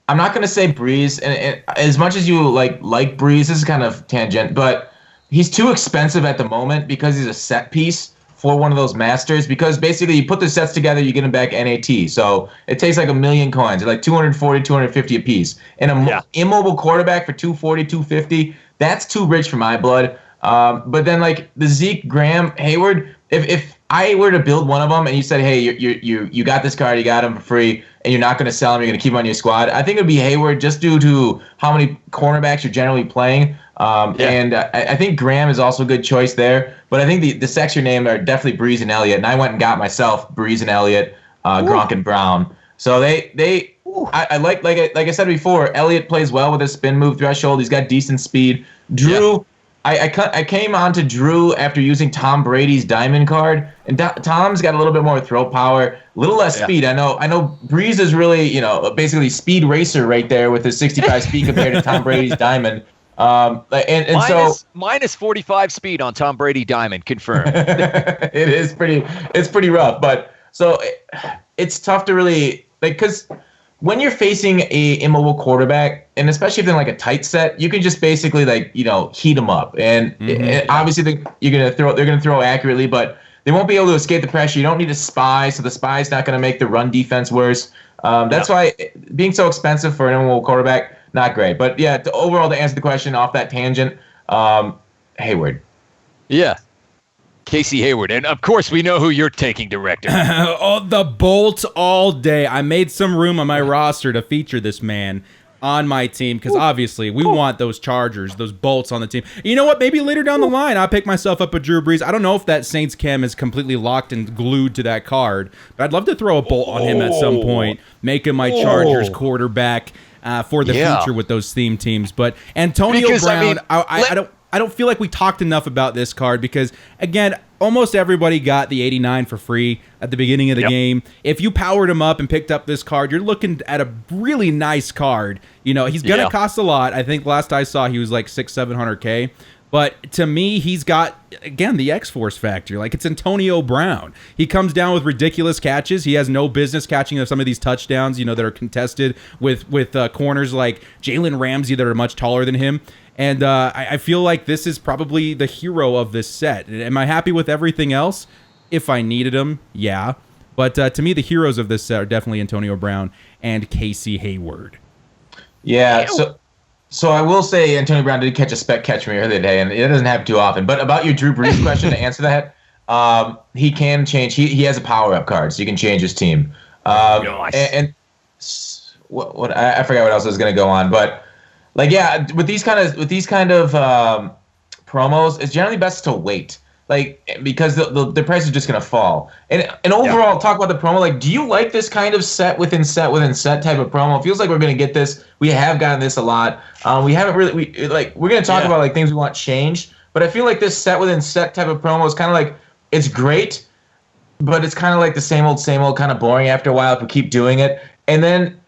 I'm not gonna say Breeze, and as much as you like Breeze, this is kind of tangent, but he's too expensive at the moment because he's a set piece for one of those masters. Because basically, you put the sets together, you get them back NAT, so it takes like 1,000,000 coins, like 240, 250 a piece. And an immobile quarterback for 240, 250, that's too rich for my blood. But then like the Zeke, Graham, Hayward, if I were to build one of them and you said, hey, you got this card, you got him for free, and you're not going to sell him, you're going to keep him on your squad, I think it would be Hayward just due to how many cornerbacks you're generally playing. And I think Graham is also a good choice there. But I think the sexy names are definitely Breeze and Elliott. And I went and got myself Breeze and Elliott, Gronk and Brown. So I like I said before, Elliott plays well with his spin move threshold. He's got decent speed. Drew. I came onto Drew after using Tom Brady's diamond card, and Tom's got a little bit more throw power, a little less speed. I know Breeze is really, basically speed racer right there with his 65 speed compared to Tom Brady's diamond. Minus 45 speed on Tom Brady diamond confirmed. It's pretty rough, but so it's tough to really because when you're facing a immobile quarterback, and especially if they're like a tight set, you can just basically heat them up. And obviously they're gonna throw accurately, but they won't be able to escape the pressure. You don't need a spy, so the spy's not gonna make the run defense worse. That's why being so expensive for an immobile quarterback, not great. But yeah, overall to answer the question off that tangent, Hayward. Yeah. Casey Hayward. And of course, we know who you're taking, Director. Oh, the Bolt all day. I made some room on my roster to feature this man on my team because obviously we want those Chargers, those Bolts on the team. You know what? Maybe later down the line, I'll pick myself up a Drew Brees. I don't know if that Saints chem is completely locked and glued to that card, but I'd love to throw a Bolt on him at some point, make him my Chargers quarterback for the future with those theme teams. But Antonio Brown, I don't feel like we talked enough about this card because, again, almost everybody got the 89 for free at the beginning of the game. If you powered him up and picked up this card, you're looking at a really nice card. You know, he's going to cost a lot. I think last I saw he was like $600-700K. But to me, he's got, again, the X-Force factor. Like, it's Antonio Brown. He comes down with ridiculous catches. He has no business catching some of these touchdowns, that are contested with corners like Jalen Ramsey that are much taller than him. And I feel like this is probably the hero of this set. Am I happy with everything else? If I needed him, yeah. But to me, the heroes of this set are definitely Antonio Brown and Casey Hayward. Yeah, so I will say Antonio Brown did catch a spec catch from me earlier today, and it doesn't happen too often. But about your Drew Brees question, to answer that, he can change. He has a power-up card, so you can change his team. And what I forgot what else I was going to go on, but like with these kind of promos, it's generally best to wait. Like, because the price is just going to fall. And overall, talk about the promo. Like, do you like this kind of set within set type of promo? It feels like we're going to get this. We have gotten this a lot. We haven't really, we're going to talk about like things we want changed. But I feel like this set within set type of promo is kind of like, it's great, but it's kind of like the same old, kind of boring after a while if we keep doing it. And then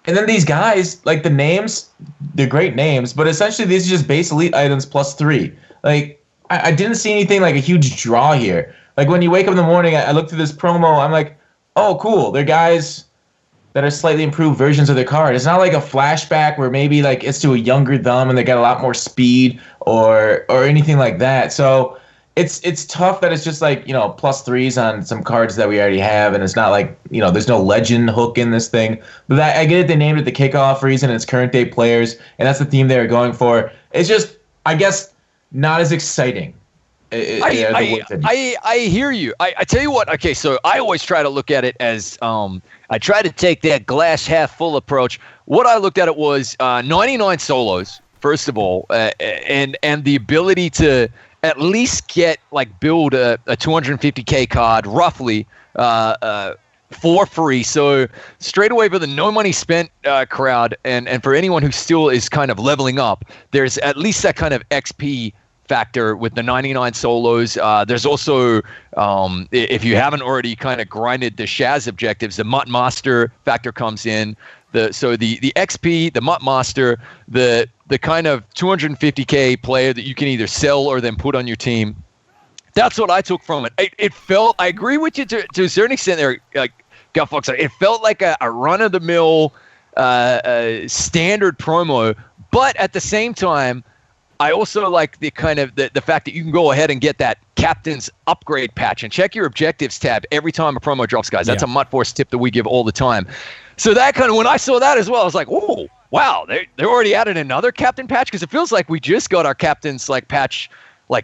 these guys, like the names, they're great names, but essentially these are just base elite items plus 3. Like, I didn't see anything like a huge draw here. Like, when you wake up in the morning, I look through this promo, I'm like, oh, cool. They're guys that are slightly improved versions of their card. It's not like a flashback where maybe like it's to a younger them and they got a lot more speed or anything like that. So it's tough that it's just like, plus 3s on some cards that we already have, and it's not like, there's no legend hook in this thing. But I get it, they named it the Kickoff reason, it's current day players, and that's the theme they were going for. It's just, I guess, not as exciting. I hear you. I tell you what, okay, so I always try to look at it as, I try to take that glass half full approach. What I looked at it was 99 solos, first of all, and the ability to at least build a 250K card roughly for free. So straight away for the no money spent crowd, and for anyone who still is kind of leveling up, there's at least that kind of XP factor with the 99 solos. There's also, if you haven't already kind of grinded the Shaz objectives, the MUT Master factor comes in. The XP, the MUT Master, the kind of 250K player that you can either sell or then put on your team. That's what I took from it. It felt, I agree with you to a certain extent there, like Gut Foxx. It felt like a run-of-the-mill standard promo, but at the same time, I also like the kind of the fact that you can go ahead and get that captain's upgrade patch and check your objectives tab every time a promo drops, guys. That's a MUT Force tip that we give all the time. So that kind of, when I saw that as well, I was like, whoa, wow, they already added another captain patch? Because it feels like we just got our captain's patch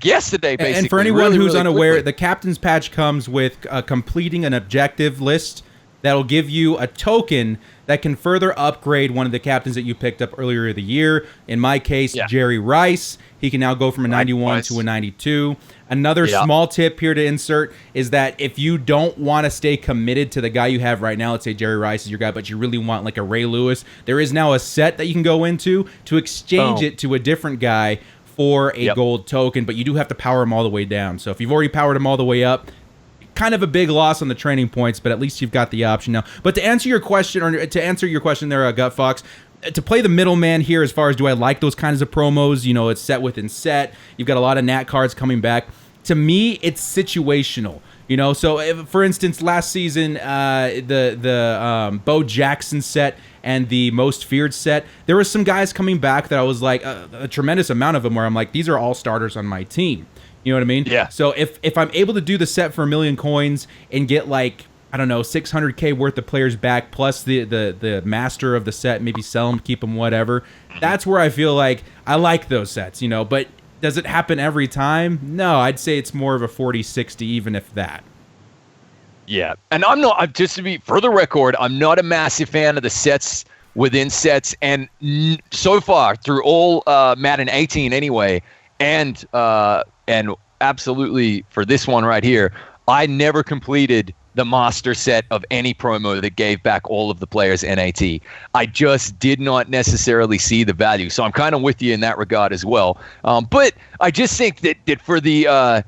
yesterday, basically. And for anyone who's unaware, quickly. The captain's patch comes with completing an objective list that'll give you a token that can further upgrade one of the captains that you picked up earlier in the year. In my case, Jerry Rice. He can now go from a 91 to a 92. Another small tip here to insert is that if you don't want to stay committed to the guy you have right now, let's say Jerry Rice is your guy, but you really want like a Ray Lewis, there is now a set that you can go into to exchange it to a different guy for a gold token, but you do have to power him all the way down. So if you've already powered him all the way up, kind of a big loss on the training points, but at least you've got the option now. But to answer your question, there, Gut Foxx, to play the middleman here as far as do I like those kinds of promos, it's set within set. You've got a lot of Nat cards coming back. To me, it's situational. So if, for instance, last season, the Bo Jackson set and the Most Feared set, there were some guys coming back that I was like, a tremendous amount of them where I'm like, these are all starters on my team. You know what I mean? Yeah. So if I'm able to do the set for 1 million coins and get like, I don't know, 600K worth of players back, plus the master of the set, maybe sell them, keep them, whatever. That's where I feel like I like those sets, But Does it happen every time? No, I'd say it's more of a 40-60, even if that. Yeah, and just to be for the record, I'm not a massive fan of the sets within sets, and so far through all Madden 18 anyway, and absolutely for this one right here, I never completed the master set of any promo that gave back all of the players' NAT. I just did not necessarily see the value, so I'm kind of with you in that regard as well. But I just think that for the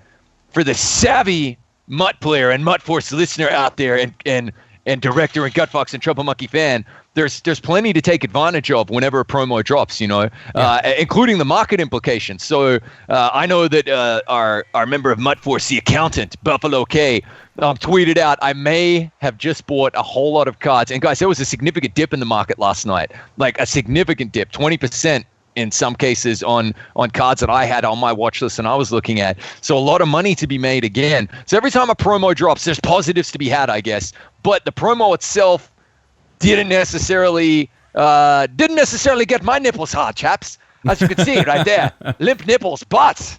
savvy MUT player and MUT Force listener out there, and director and Gut Foxx and Trumpetmonkey fan, there's plenty to take advantage of whenever a promo drops, including the market implications. So I know that our member of MUT Force, the accountant, Buffalo K, tweeted out, I may have just bought a whole lot of cards. And guys, there was a significant dip in the market last night, like a significant dip, 20% in some cases on cards that I had on my watch list and I was looking at. So a lot of money to be made again. So every time a promo drops, there's positives to be had, I guess. But the promo itself didn't necessarily get my nipples hard, chaps. As you can see right there, limp nipples. But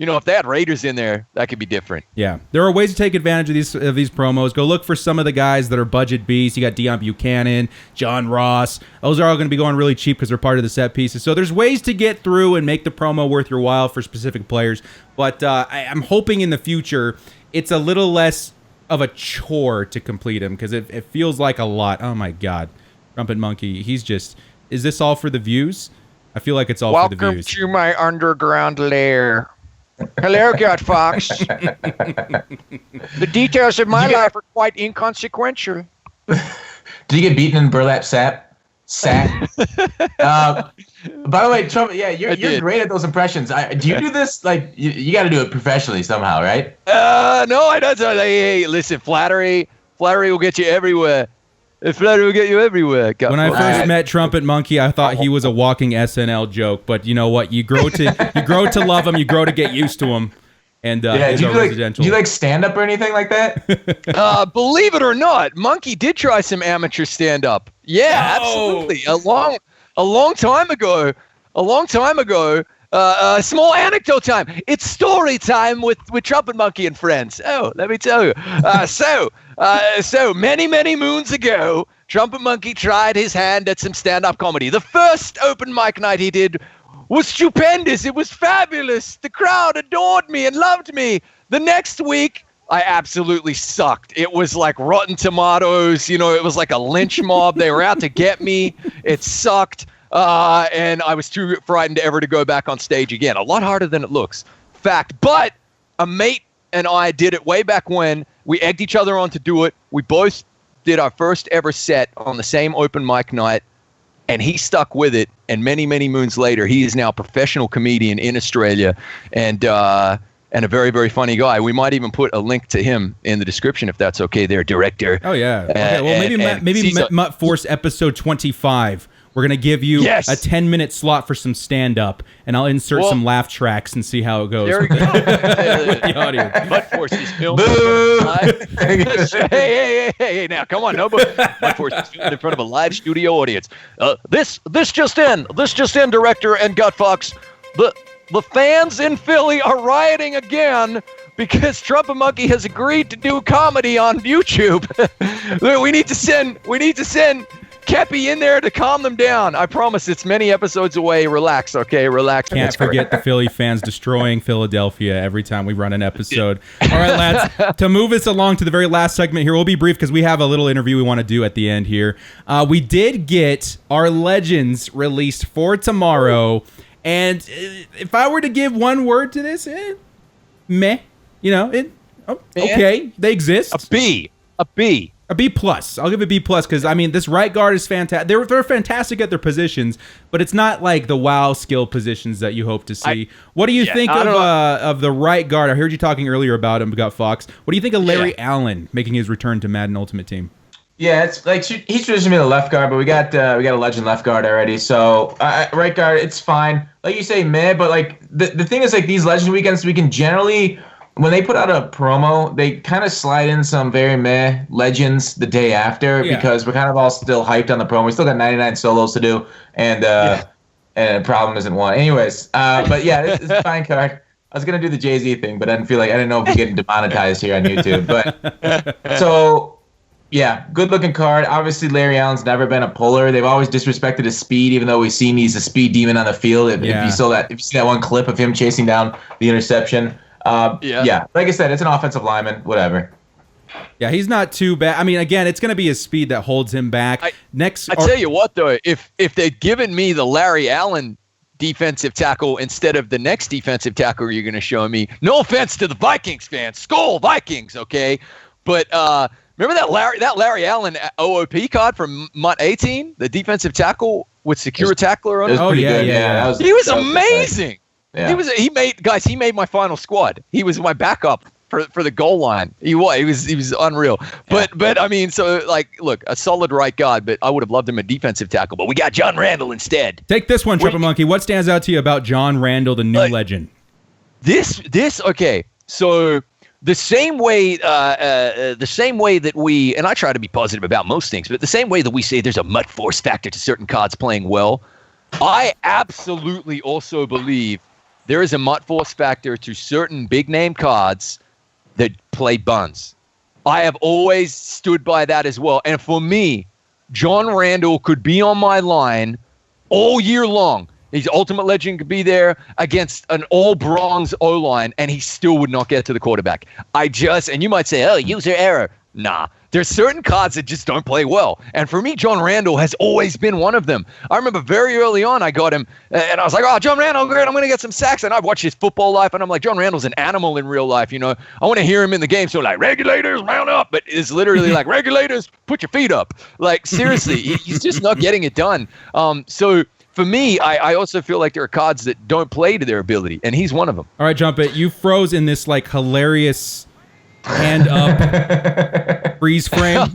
if they had Raiders in there, that could be different. Yeah, there are ways to take advantage of these promos. Go look for some of the guys that are budget beasts. You got Deion Buchanan, John Ross. Those are all going to be going really cheap because they're part of the set pieces. So there's ways to get through and make the promo worth your while for specific players. But I'm hoping in the future it's a little less of a chore to complete them because it feels like a lot. Oh my God, Trumpetmonkey, is this all for the views? I feel like it's all for the views. Welcome to my underground lair. Hello, Gut Foxx. The details of my life are quite inconsequential. Did you get beaten in burlap sack? By the way, Trump, yeah, you're great at those impressions. Do you do this like you got to do it professionally somehow, right? No, I don't. Hey, listen, flattery will get you everywhere. Flattery will get you everywhere. When I first met Trumpetmonkey, I thought he was a walking SNL joke. But you know what? You grow to love him. You grow to get used to him. And do you like stand up or anything like that? Believe it or not, Monkey did try some amateur stand up. Yeah, absolutely. A long time ago. Small anecdote time. It's story time with Trumpetmonkey and friends. Oh, let me tell you. So many moons ago, Trumpetmonkey tried his hand at some stand-up comedy. The first open mic night he did was stupendous. It was fabulous. The crowd adored me and loved me. The next week, I absolutely sucked. It was like Rotten Tomatoes. It was like a lynch mob. They were out to get me. It sucked. And I was too frightened ever to go back on stage again. A lot harder than it looks. Fact. But a mate and I did it way back when. We egged each other on to do it. We both did our first ever set on the same open mic night. And he stuck with it. And many moons later, he is now a professional comedian in Australia and a very, very funny guy. We might even put a link to him in the description if that's okay there, director. Oh, yeah. Okay, well, maybe MUT Force episode 25. We're going to give you a 10-minute slot for some stand-up, and I'll insert some laugh tracks and see how it goes. There we go. With the audience. MUT Force is filmed live. Hey, now, come on. No, MUT Force is filmed in front of a live studio audience. This just in, director and Gut Foxx. The fans in Philly are rioting again because Trumpetmonkey has agreed to do comedy on YouTube. we need to send Kepi in there to calm them down. I promise it's many episodes away. Relax, okay? Relax. Can't forget the Philly fans destroying Philadelphia every time we run an episode. All right, lads, to move us along to the very last segment here, we'll be brief because we have a little interview we want to do at the end here. We did get our Legends released for tomorrow, and if I were to give one word to this, meh. Okay, they exist. A B. A B+. I'll give it B+ because, this right guard is fantastic. They're fantastic at their positions, but it's not like the wow skill positions that you hope to see. What do you think of the right guard? I heard you talking earlier about him, Gut Foxx. What do you think of Larry Allen making his return to Madden Ultimate Team? Yeah, it's like he's traditionally the left guard, but we got a legend left guard already. So right guard, it's fine. Like you say, meh, but like the thing is, like these legend weekends, we can generally, when they put out a promo, they kind of slide in some very meh legends the day after because we're kind of all still hyped on the promo. We still got 99 solos to do, and and problem isn't one. Anyways, but yeah, this is a fine card. I was gonna do the Jay-Z thing, but I didn't know if we're getting demonetized here on YouTube. But so yeah, good looking card. Obviously, Larry Allen's never been a puller. They've always disrespected his speed, even though we've seen he's a speed demon on the field. If you see that one clip of him chasing down the interception, yeah, like I said, it's an offensive lineman, whatever. Yeah, he's not too bad. I mean, again, it's going to be his speed that holds him back. I tell you what, though, if they'd given me the Larry Allen defensive tackle instead of the next defensive tackle you're going to show me, no offense to the Vikings fans, Skull Vikings, okay? But remember that Larry Allen OOP card from MUT 18, the defensive tackle with secure tackler on it? Oh, yeah. He was amazing. Yeah. He made my final squad. He was my backup for the goal line. He was unreal. Yeah. But I mean, so like, look, a solid right guard, but I would have loved him a defensive tackle, but we got John Randall instead. Take this one, Trumpetmonkey. What stands out to you about John Randall, the new legend? Okay. So the same way that we, and I try to be positive about most things, but the same way that we say there's a MUT force factor to certain cards playing well, I absolutely also believe there is a MUT force factor to certain big name cards that play buns. I have always stood by that as well. And for me, John Randall could be on my line all year long. His Ultimate Legend could be there against an all-bronze O-line, and he still would not get to the quarterback. And you might say, oh, user error. Nah. There's certain cards that just don't play well. And for me, John Randall has always been one of them. I remember very early on, I got him, and I was like, oh, John Randall, great, I'm going to get some sacks. And I've watched his football life, and I'm like, John Randall's an animal in real life, you know. I want to hear him in the game, so like, regulators, mount up. But it's literally like, regulators, put your feet up. Like, seriously, he's just not getting it done. So for me, I also feel like there are cards that don't play to their ability, and he's one of them. All right, Jump It, you froze in this, like, hilarious hand up freeze frame.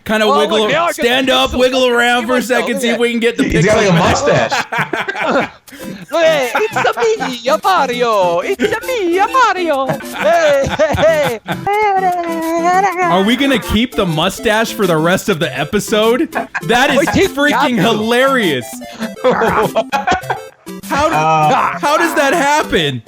Kind of wiggle, stand up, wiggle around for a second, see if we can get the picture. He's got like a mustache. Hey, it's me, Mario. It's me, Mario. Hey. Are we gonna keep the mustache for the rest of the episode? That is freaking hilarious. How does that happen?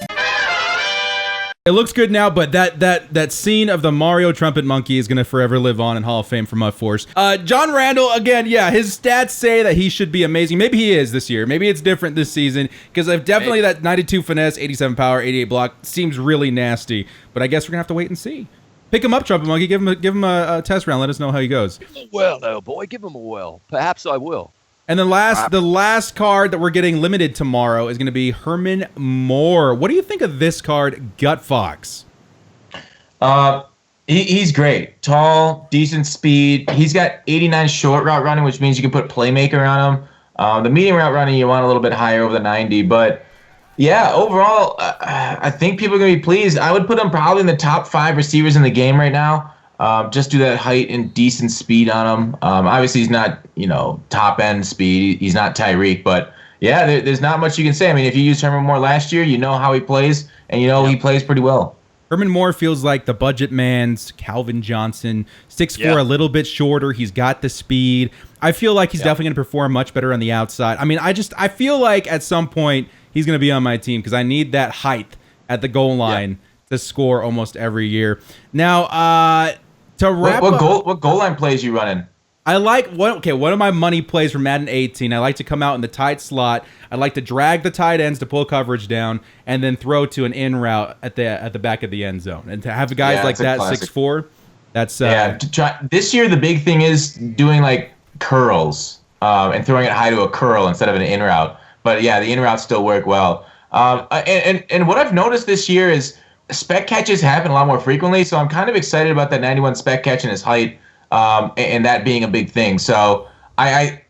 It looks good now, but that scene of the Mario Trumpetmonkey is going to forever live on in Hall of Fame for MUT Force. John Randall, again, yeah, his stats say that he should be amazing. Maybe he is this year. Maybe it's different this season, because I've definitely that 92 finesse, 87 power, 88 block seems really nasty, but I guess we're going to have to wait and see. Pick him up, Trumpetmonkey. Give him a test round. Let us know how he goes. Give him a well, though, boy. Give him a well. Perhaps I will. And then the last card that we're getting limited tomorrow is going to be Herman Moore. What do you think of this card, Gut Foxx? He's great. Tall, decent speed. He's got 89 short route running, which means you can put playmaker on him. The medium route running, you want a little bit higher over the 90. But, yeah, overall, I think people are going to be pleased. I would put him probably in the top 5 receivers in the game right now. Just do that height and decent speed on him. Obviously, he's not, top end speed. He's not Tyreek, but yeah, there's not much you can say. I mean, if you used Herman Moore last year, you know how he plays, and he plays pretty well. Herman Moore feels like the budget man's Calvin Johnson, 6'4", a little bit shorter. He's got the speed. I feel like he's definitely going to perform much better on the outside. I mean, I feel like at some point he's going to be on my team because I need that height at the goal line to score almost every year. Now, to wrap up, what goal line plays you running? I like one of my money plays from Madden 18. I like to come out in the tight slot. I like to drag the tight ends to pull coverage down, and then throw to an in route at the back of the end zone. And to have guys like that 6'4", that's this year the big thing is doing like curls and throwing it high to a curl instead of an in route. But yeah, the in routes still work well. And what I've noticed this year is spec catches happen a lot more frequently, so I'm kind of excited about that 91 spec catch and his height, and that being a big thing. So I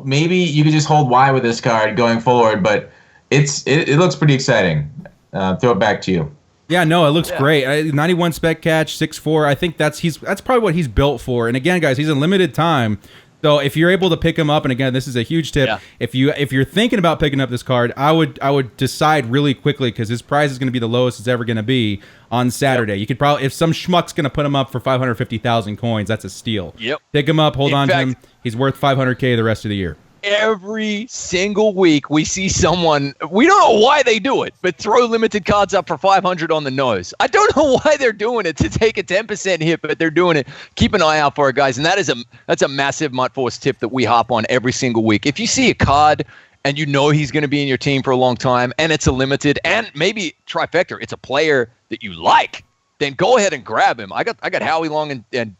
maybe you could just hold Y with this card going forward, but it looks pretty exciting. Throw it back to you. Yeah, no, it looks great. 91 spec catch, 6'4". I think that's probably what he's built for. And again, guys, he's in limited time. So if you're able to pick him up, and again, this is a huge tip. Yeah. If you're thinking about picking up this card, I would decide really quickly, because his price is going to be the lowest it's ever going to be on Saturday. You could probably, if some schmuck's going to put him up for 550,000 coins, that's a steal. Yep. Pick him up, hold on to him. He's worth $500K the rest of the year. every single week we see someone, we don't know why they do it, but throw limited cards up for 500 on the nose. I don't know why they're doing it to take a 10% hit, but they're doing it. Keep an eye out for it, guys. And that's a massive MUT Force tip that we hop on every single week. If you see a card and you know he's going to be in your team for a long time, and it's a limited, and maybe trifecta, it's a player that you like, then go ahead and grab him. I got Howie Long and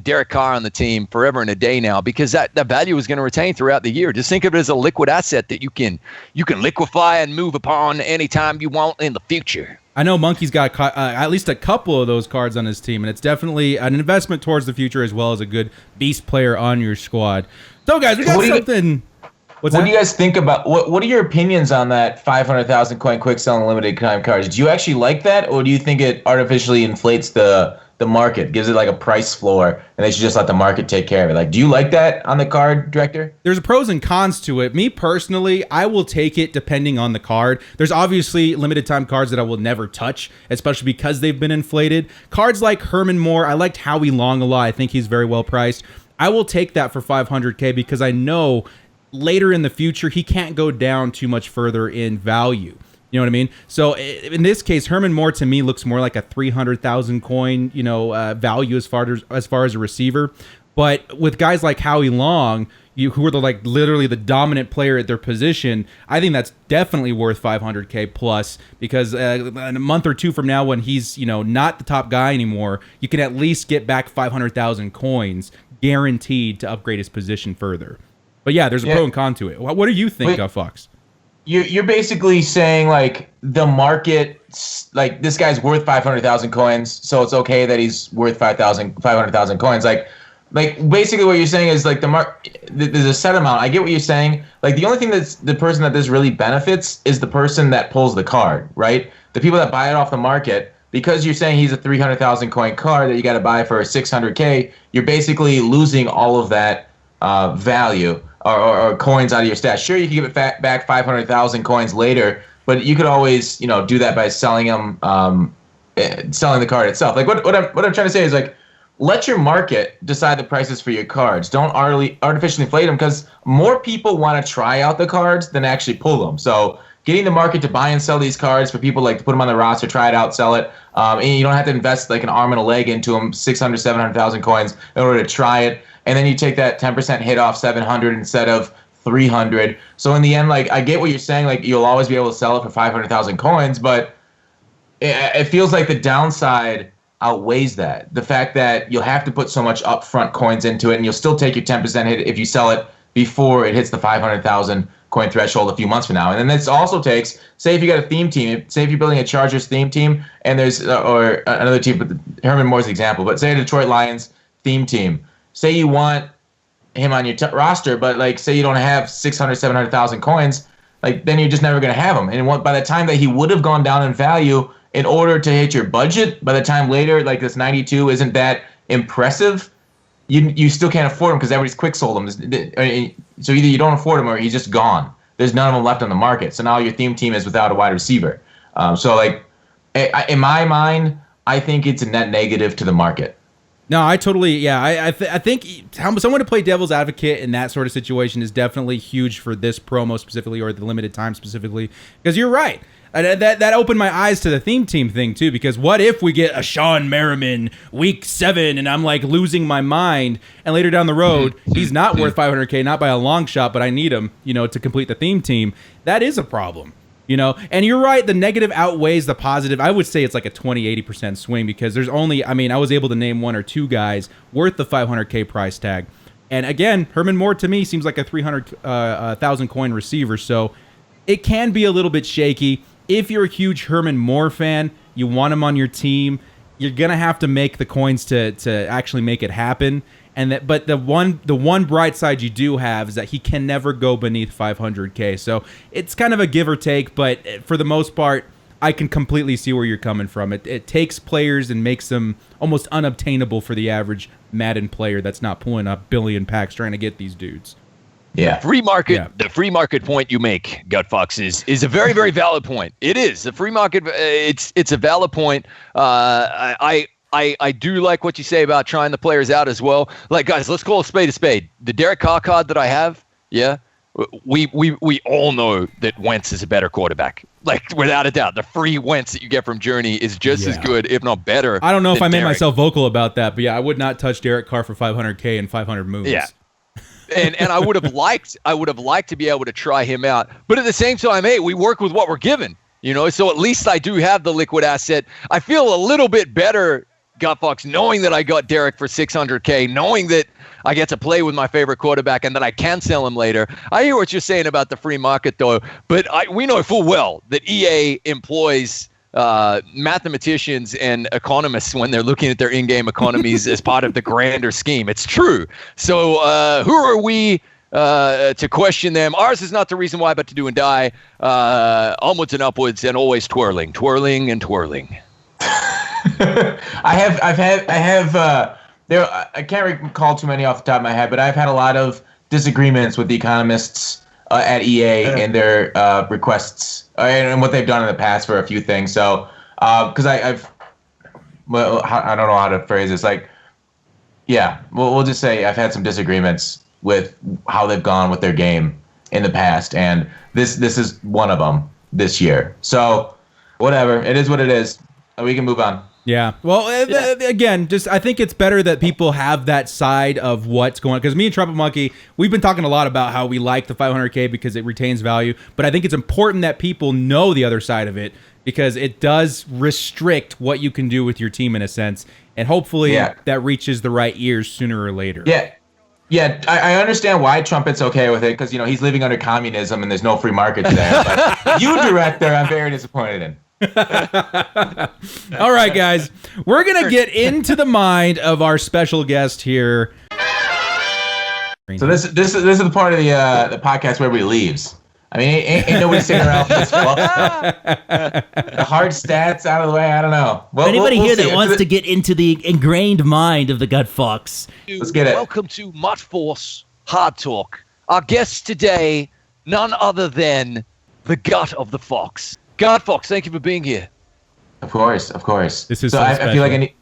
Derek Carr on the team forever and a day now, because that value is going to retain throughout the year. Just think of it as a liquid asset that you can liquefy and move upon anytime you want in the future. I know Monkey's got at least a couple of those cards on his team, and it's definitely an investment towards the future as well as a good beast player on your squad. So, guys, we got something. What do you guys think about what are your opinions on that 500,000 coin quick sell and limited time cards? Do you actually like that, or do you think it artificially inflates the market, gives it like a price floor, and they should just let the market take care of it? Like, do you like that on the card, Director? There's pros and cons to it. Me personally, I will take it depending on the card. There's obviously limited time cards that I will never touch, especially because they've been inflated. Cards like Herman Moore, I liked Howie Long a lot. I think he's very well priced. I will take that for 500K because I know later in the future he can't go down too much further in value. You know what I mean? So in this case, Herman Moore to me looks more like a 300,000 coin, value as far as a receiver. But with guys like Howie Long, who are literally the dominant player at their position, I think that's definitely worth 500K plus, because in a month or two from now, when he's not the top guy anymore, you can at least get back 500,000 coins guaranteed to upgrade his position further. But yeah, there's a pro and con to it. What do you think, Gut Foxx? You're basically saying like the market, like this guy's worth 500,000 coins, so it's okay that he's worth 500,000 coins. Like basically what you're saying is like there's a set amount. I get what you're saying. Like the only thing that's the person that this really benefits is the person that pulls the card, right? The people that buy it off the market, because you're saying he's a 300,000 coin card that you got to buy for 600K. You're basically losing all of that value. Or coins out of your stash. Sure, you can give it back 500,000 coins later, but you could always, do that by selling them, selling the card itself. Like what I'm trying to say is like, let your market decide the prices for your cards. Don't artificially inflate them, because more people want to try out the cards than actually pull them. So getting the market to buy and sell these cards for people like to put them on the roster, try it out, sell it, and you don't have to invest like an arm and a leg into them, 600, 700,000 coins in order to try it. And then you take that 10% hit off 700 instead of 300. So in the end, like, I get what you're saying, like you'll always be able to sell it for 500,000 coins, but it feels like the downside outweighs that. The fact that you'll have to put so much upfront coins into it, and you'll still take your 10% hit if you sell it before it hits the 500,000 coin threshold a few months from now. And then this also takes, say if you got a theme team, say if you're building a Chargers theme team, and there's or another team, but Herman Moore's the example, but say a Detroit Lions theme team. Say you want him on your roster, but like say you don't have 600, 700,000 coins, like then you're just never going to have him. And by the time that he would have gone down in value in order to hit your budget, by the time later, like this 92 isn't that impressive, you still can't afford him because everybody's quick sold him. So either you don't afford him or he's just gone. There's none of them left on the market. So now your theme team is without a wide receiver. So like in my mind, I think it's a net negative to the market. No, I totally, I think someone to play devil's advocate in that sort of situation is definitely huge for this promo specifically, or the limited time specifically, because you're right. That opened my eyes to the theme team thing too, because what if we get a Sean Merriman week 7 and I'm like losing my mind, and later down the road he's not worth 500K, not by a long shot, but I need him, to complete the theme team. That is a problem. And you're right, the negative outweighs the positive. I would say it's like a 20-80% swing, because there's only, I was able to name one or two guys worth the 500K price tag. And again, Herman Moore to me seems like a 300,000 coin receiver, so it can be a little bit shaky. If you're a huge Herman Moore fan, you want him on your team, you're going to have to make the coins to actually make it happen. But the one bright side you do have is that he can never go beneath 500K. So it's kind of a give or take, but for the most part, I can completely see where you're coming from. It takes players and makes them almost unobtainable for the average Madden player that's not pulling up billion packs trying to get these dudes. Yeah, The free market point you make, Gut Foxx, is a very, very valid point. It is the free market. It's a valid point. I do like what you say about trying the players out as well. Like, guys, let's call a spade a spade. The Derek Carr card that I have, we all know that Wentz is a better quarterback. Like, without a doubt, the free Wentz that you get from Journey is just as good, if not better. I don't know if I made Derek. myself vocal about that, but yeah, I would not touch Derek Carr for $500K and 500 moves. Yeah. And I would have liked to be able to try him out. But at the same time, hey, we work with what we're given, so at least I do have the liquid asset. I feel a little bit better, Gut Foxx, knowing that I got Derek for $600K, knowing that I get to play with my favorite quarterback and that I can sell him later. I hear what you're saying about the free market, though, but we know full well that EA employs mathematicians and economists when they're looking at their in-game economies as part of the grander scheme. It's true. So who are we to question them? Ours is not the reason why, but to do and die. Onwards and upwards, and always twirling and twirling. I can't recall too many off the top of my head, but I've had a lot of disagreements with the economists at EA and their requests and what they've done in the past for a few things. So, because I don't know how to phrase this. Like, yeah, we'll just say I've had some disagreements with how they've gone with their game in the past, and this is one of them this year. So, whatever, it is what it is. We can move on. Yeah. Well, again, I think it's better that people have that side of what's going on. Because me and Trumpetmonkey, we've been talking a lot about how we like the 500K because it retains value. But I think it's important that people know the other side of it, because it does restrict what you can do with your team in a sense. And hopefully that reaches the right ears sooner or later. Yeah. Yeah, I understand why Trumpet's okay with it, because he's living under communism and there's no free market there. But you, director, I'm very disappointed in. All right, guys, we're gonna get into the mind of our special guest here. So this is the part of the podcast where everybody leaves. I mean, ain't nobody sitting around for this fluff stuff. The hard stats out of the way. I don't know. Well, anybody we'll here see. that wants to get into the ingrained mind of the Gut Foxx? Let's get it. Welcome to MUT Force Hard Talk. Our guest today, none other than the Gut of the Fox. Gut Foxx, thank you for being here. Of course. This is so I feel like I need.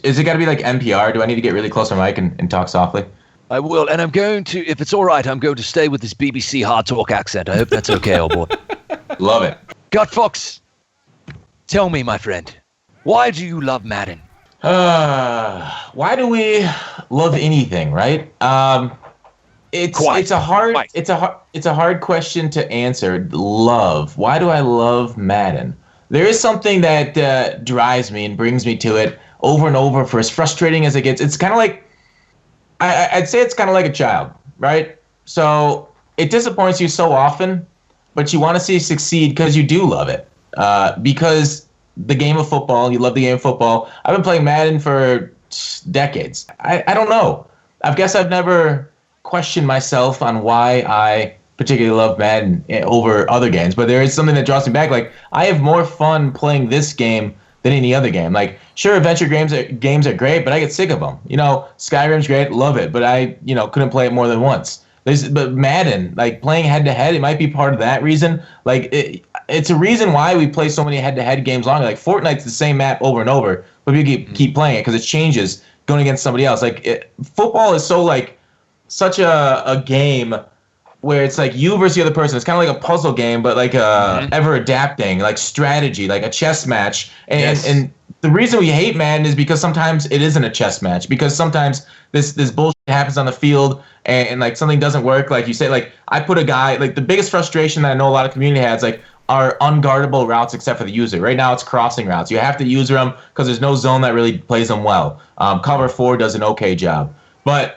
Is it got to be like NPR? Do I need to get really close to my mic and talk softly? I will, and I'm going to, if it's all right, I'm going to stay with this BBC Hard Talk accent. I hope that's okay, old boy. Love it. Gut Foxx, tell me, my friend, why do you love Madden? Why do we love anything, right? It's a hard question to answer. Love. Why do I love Madden? There is something that drives me and brings me to it over and over. For as frustrating as it gets, it's kind of like, I'd say it's kind of like a child, right? So it disappoints you so often, but you want to see it succeed because you do love it. Because the game of football, you love the game of football. I've been playing Madden for decades. I don't know. I guess I've never questioned myself on why I particularly love Madden over other games, but there is something that draws me back. Like, I have more fun playing this game than any other game. Like, sure, adventure games are great, but I get sick of them. Skyrim's great, love it, but I couldn't play it more than once. But Madden, like, playing head-to-head, it might be part of that reason. Like, it's a reason why we play so many head-to-head games longer. Like, Fortnite's the same map over and over, but we keep playing it because it changes going against somebody else. Like, football is such a game where it's like you versus the other person. It's kind of like a puzzle game, but like ever adapting, like strategy, like a chess match. And the reason we hate Madden is because sometimes it isn't a chess match, because sometimes this bullshit happens on the field and like something doesn't work. Like you say, like I put a guy, like the biggest frustration that I know a lot of community has, like, are unguardable routes except for the user. Right now it's crossing routes. You have to user them because there's no zone that really plays them well. Cover 4 does an okay job. But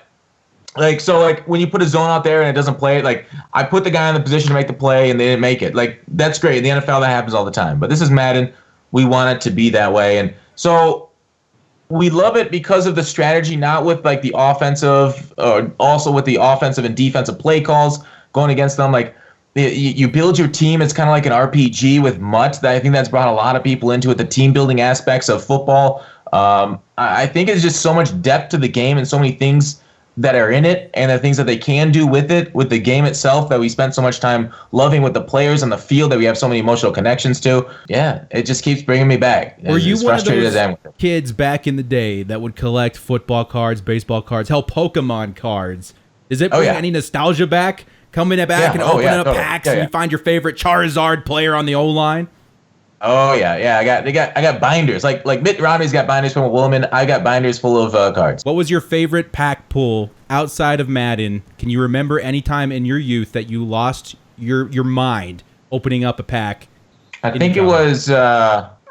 so when you put a zone out there and it doesn't play it, like I put the guy in the position to make the play and they didn't make it. Like, that's great. In the NFL, that happens all the time. But this is Madden. We want it to be that way. And so we love it because of the strategy, not with like the offensive, or also with the offensive and defensive play calls going against them. Like, you build your team. It's kind of like an RPG with MUT. I think that's brought a lot of people into it. The team building aspects of football. I think it's just so much depth to the game and so many things that are in it, and the things that they can do with it, with the game itself, that we spend so much time loving with the players on the field, that we have so many emotional connections to. Yeah, it just keeps bringing me back. Were you one of those kids back in the day that would collect football cards, baseball cards, hell, Pokemon cards? Does it bring any nostalgia back? Coming back and opening up totally. packs, and you find your favorite Charizard player on the O-line. Oh yeah. I got binders. Like Mitt Romney's got binders full of women. I got binders full of cards. What was your favorite pack pull outside of Madden? Can you remember any time in your youth that you lost your mind opening up a pack? I think it was.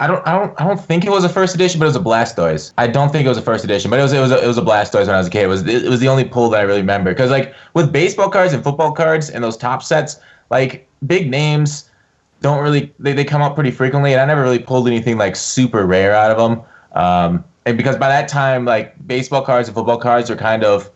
I don't think it was a first edition, but it was a Blastoise. I don't think it was a first edition, but it was a Blastoise when I was a kid. It was the only pull that I really remember. Because like with baseball cards and football cards and those top sets, like big names don't really they come up pretty frequently, and I never really pulled anything like super rare out of them. And because by that time, like baseball cards and football cards are kind of,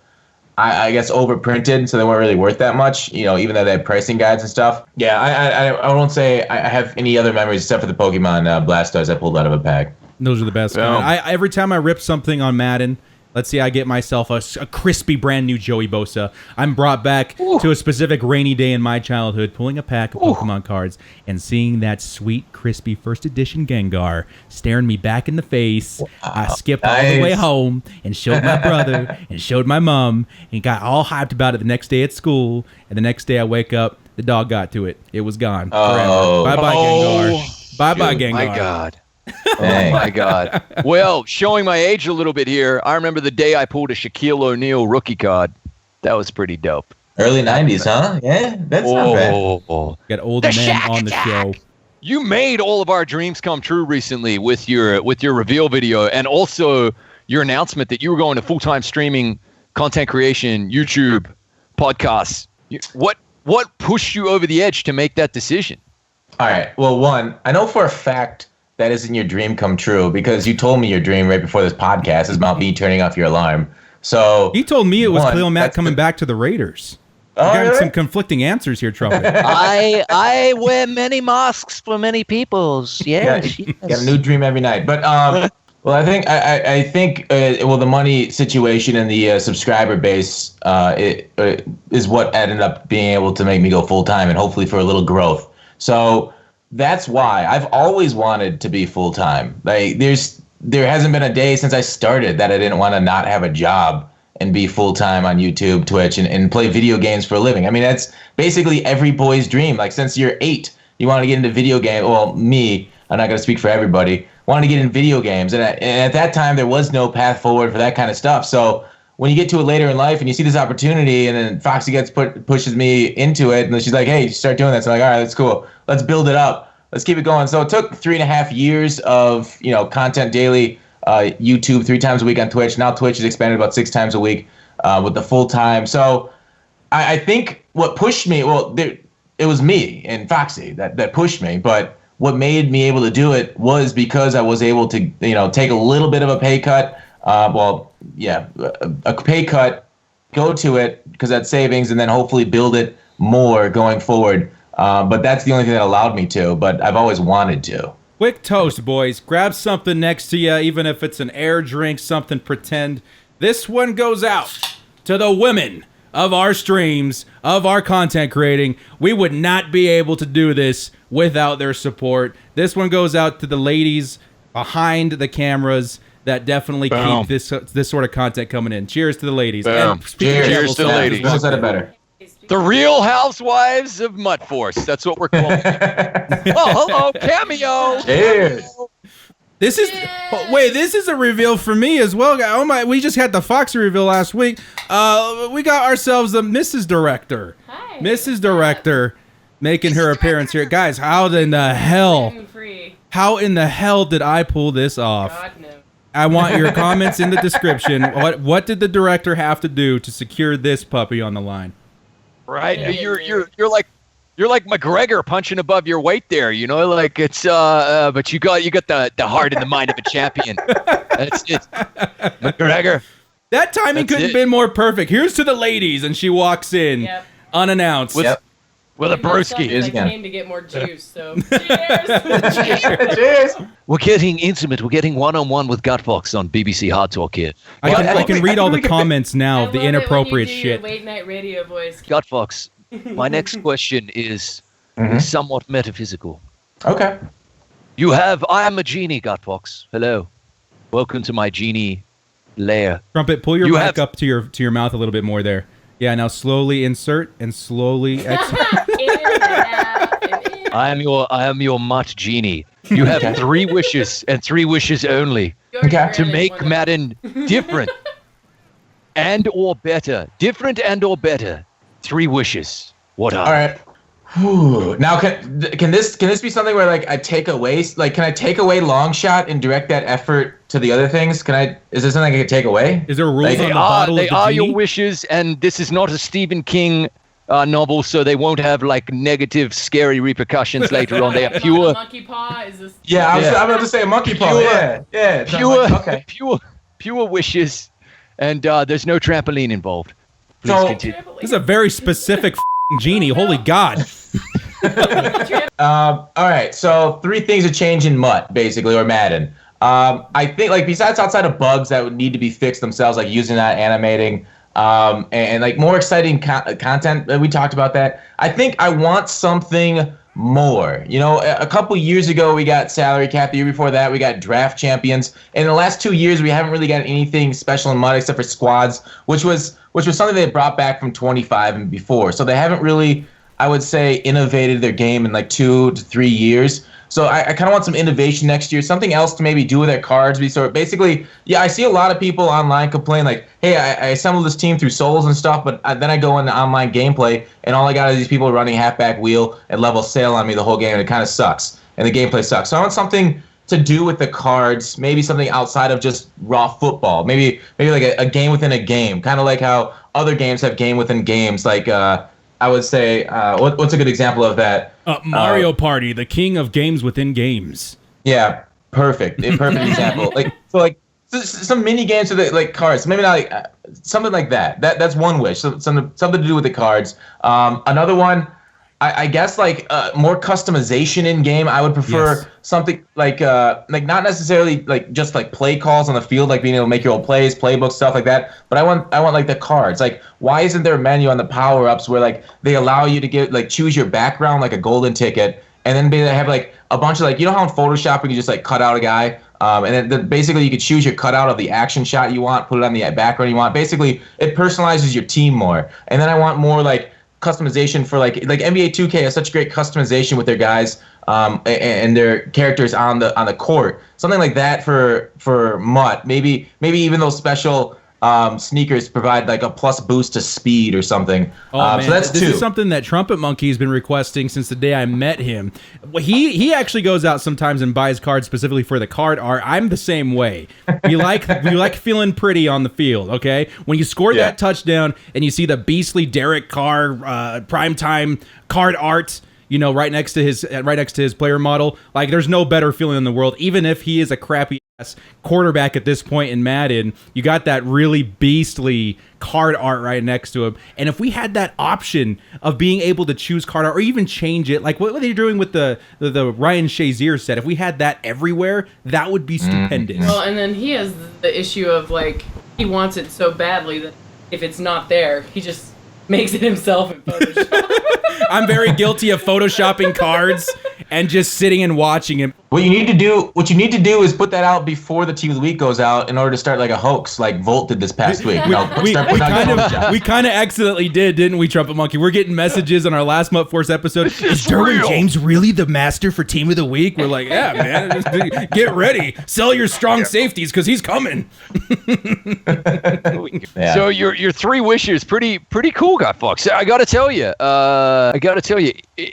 I guess, overprinted, so they weren't really worth that much, even though they had pricing guides and stuff. Yeah, I won't say I have any other memories except for the Pokemon Blastoise I pulled out of a pack. Those are the best. Yeah. Every time I rip something on Madden, let's say I get myself a crispy brand new Joey Bosa, I'm brought back to a specific rainy day in my childhood, pulling a pack of Pokemon cards and seeing that sweet, crispy first edition Gengar staring me back in the face. I skipped all the way home and showed my brother and showed my mom and got all hyped about it the next day at school. And the next day I wake up, the dog got to it. It was gone forever. Bye-bye, Gengar. Bye-bye, Gengar. My God. Oh my God. Well, showing my age a little bit here, I remember the day I pulled a Shaquille O'Neal rookie card. That was pretty dope. Early 90s, huh? Yeah, that's not bad. Got older men on the show. You made all of our dreams come true recently with your reveal video, and also your announcement that you were going to full-time streaming, content creation, YouTube, podcasts. What pushed you over the edge to make that decision? All right. Well, one, I know for a fact that isn't your dream come true because you told me your dream right before this podcast is about me turning off your alarm. So He told me it was Khalil Mack coming back to the Raiders. Oh, I got really? some conflicting answers here, Trumpet. I wear many masks for many peoples. Yes. Got a new dream every night. But well, I think the money situation and the subscriber base is what ended up being able to make me go full time and hopefully for a little growth. So that's why I've always wanted to be full time. Like there hasn't been a day since I started that I didn't want to not have a job and be full time on YouTube, Twitch, and play video games for a living. I mean, that's basically every boy's dream. Like since you're 8, you want to get into video games. Well, me, I'm not going to speak for everybody, wanted to get in video games. And at that time, there was no path forward for that kind of stuff. So when you get to it later in life and you see this opportunity and then Foxy pushes me into it, and then she's like, hey, start doing this. I'm like, all right, that's cool. Let's build it up. Let's keep it going. So it took 3.5 years of, content daily, YouTube 3 times a week on Twitch. Now Twitch is expanded about 6 times a week with the full time. So I think what pushed me, it was me and Foxy that pushed me. But what made me able to do it was because I was able to, take a little bit of a pay cut. A pay cut, go to it because that's savings, and then hopefully build it more going forward. But that's the only thing that allowed me to. But I've always wanted to. Quick toast, boys. Grab something next to you, even if it's an air drink, something pretend. This one goes out to the women of our streams, of our content creating. We would not be able to do this without their support. This one goes out to the ladies behind the cameras that definitely keep this sort of content coming in. Cheers to the ladies. Boom. Cheers to the ladies. Who said it better? The Real Housewives of Mutt Force. That's what we're calling it. Oh, hello, Cameo. Cheers. This is a reveal for me as well. Oh my, we just had the Foxy reveal last week. We got ourselves a Mrs. Director. Hi. Mrs. Director making her appearance here. Guys, how in the hell did I pull this off? God, no. I want your comments in the description. What did the director have to do to secure this puppy on the line? Right? Yeah, you're like McGregor punching above your weight there, like it's but you got the heart and the mind of a champion. That's it. McGregor. That timing couldn't have been more perfect. Here's to the ladies, and she walks in unannounced. With a broski. I came to get more juice, so cheers. Cheers. We're getting intimate. We're getting one-on-one with Gut Foxx on BBC Hard Talk here. I can read all the comments now of the inappropriate shit. shit. Late night radio voice. Gut Foxx, my next question is somewhat metaphysical. Okay. I am a genie, Gut Foxx. Hello. Welcome to my genie lair. Trumpet, pull your mic up to your mouth a little bit more there. Yeah, now slowly insert and slowly exit. In and out and in. I am your MUT genie. You have 3 wishes and 3 wishes only You're Okay. to granted make one. Madden different and or better. Different and or better. 3 wishes. What are? All right. Whew. Now, can this be something where like I take away can I take away long shot and direct that effort to the other things? Is there something I can take away? Is there rules Like, on the bottle They of the are genie? your wishes, and this is not a Stephen King novel, so they won't have like negative, scary repercussions later on. They are pure, Monkey paw is this? Yeah, I was about to say a monkey paw. Pure- Yeah. So I'm pure, like, okay. pure wishes, and there's no trampoline involved. Please So- continue. This is a very specific genie. Holy God. All right, so 3 things to change in MUT, basically, or Madden. I think, like, besides outside of bugs that would need to be fixed themselves, like using that, animating, and like more exciting content, we talked about that. I think I want something more. You know, a couple years ago, we got salary cap. The year before that, we got draft champions. And in the last 2 years, we haven't really got anything special in MUT except for squads, which was something they brought back from 25 and before. So they haven't really, I would say, innovated their game in like 2 to 3 years. So I kind of want some innovation next year, something else to maybe do with their cards. So basically, yeah, I see a lot of people online complain like, hey, I assembled this team through souls and stuff, but then I go into online gameplay, and all I got is these people running halfback wheel and level sail on me the whole game, and it kind of sucks, and the gameplay sucks. So I want something to do with the cards, maybe something outside of just raw football, maybe like a game within a game, kind of like how other games have game within games, like I would say, what's a good example of that? Mario Party, the king of games within games. Yeah, perfect. A perfect example. Like some mini games with like cards. Maybe not like something like that. That's one wish. Something to do with the cards. Another one, I guess like more customization in game. I would prefer something like not necessarily like just like play calls on the field, like being able to make your own plays, playbook stuff like that. But I want like the cards. Like, why isn't there a menu on the power ups where like they allow you to choose your background like a golden ticket, and then they have like a bunch of like, you know how in Photoshop you can just like cut out a guy, and then basically you could choose your cutout of the action shot you want, put it on the background you want. Basically, it personalizes your team more. And then I want more like customization for like NBA 2K has such great customization with their guys and their characters on the court. Something like that for MUT. Maybe even those special sneakers provide like a plus boost to speed or something. Oh, man. So that's this 2. is something that Trumpetmonkey has been requesting since the day I met him. Well, he actually goes out sometimes and buys cards specifically for the card art. I'm the same way. We like feeling pretty on the field, okay? When you score that touchdown and you see the beastly Derek Carr primetime card art, you know, right next to his player model, like there's no better feeling in the world. Even if he is a crappy ass quarterback at this point in Madden, you got that really beastly card art right next to him. And if we had that option of being able to choose card art or even change it, like what they're doing with the Ryan Shazier set, if we had that everywhere, that would be stupendous. Well, and then he has the issue of like he wants it so badly that if it's not there, he just makes it himself in Photoshop. I'm very guilty of photoshopping cards and just sitting and watching him. What you need to do is put that out before the Team of the Week goes out in order to start like a hoax, like Volt did this past week. We kind of accidentally did, didn't we, Trumpetmonkey? We're getting messages on our last Mutt Force episode. Is Derwin James really the master for Team of the Week? We're like, yeah, man, just get ready. Sell your strong safeties because he's coming. Yeah. So your 3 wishes, pretty cool, Gut Foxx. I gotta tell you,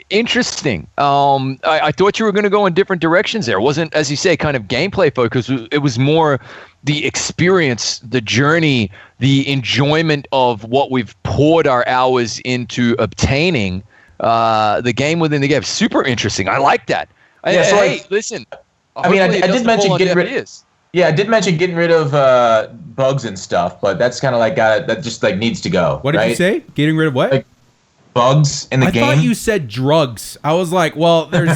interesting. I thought you were gonna go in different directions there. It wasn't, as you say, kind of gameplay focused. It was more the experience, the journey, the enjoyment of what we've poured our hours into obtaining. The game within the game, super interesting. I like that. Listen. I mean, I did mention getting rid. Yeah, I did mention getting rid of bugs and stuff, but that's kind of like that just like needs to go. What did you say? Getting rid of what? Like, bugs in the game. I thought you said drugs. I was like, well, there's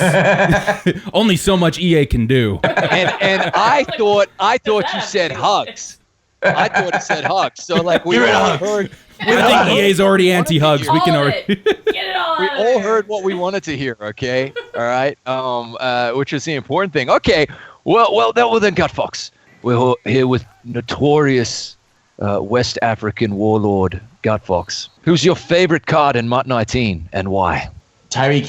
only so much EA can do. And I thought you said hugs. I thought it said hugs. So like we all heard. I think EA's already anti-hugs. We can All of already. it. Get it all We out of all there. heard what we wanted to hear. Okay, all right. Which is the important thing. Okay. Well then, Gut Foxx. We're here with notorious West African warlord Gut Foxx, who's your favorite card in MUT 19 and why? Tyreek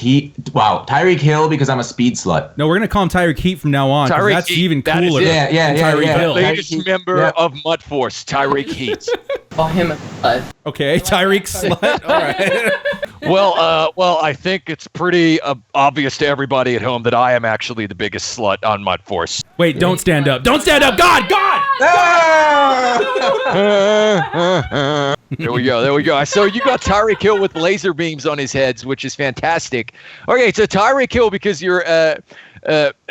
Hill because I'm a speed slut. No, we're gonna call him Tyreek Heat from now on. 'Cause Tyreek that's Heat, even that is cooler. it. Yeah, than Tyreek Hill. Latest member of MUT Force, Tyreek Heat. Call him a slut. Okay, Tyreek slut. All right. Well, I think it's pretty obvious to everybody at home that I am actually the biggest slut on MUT Force. Wait, don't stand up. Don't stand up. God. There we go. So you got Tyreek Hill with laser beams on his heads, which is fantastic. Okay, so Tyreek Hill because you're a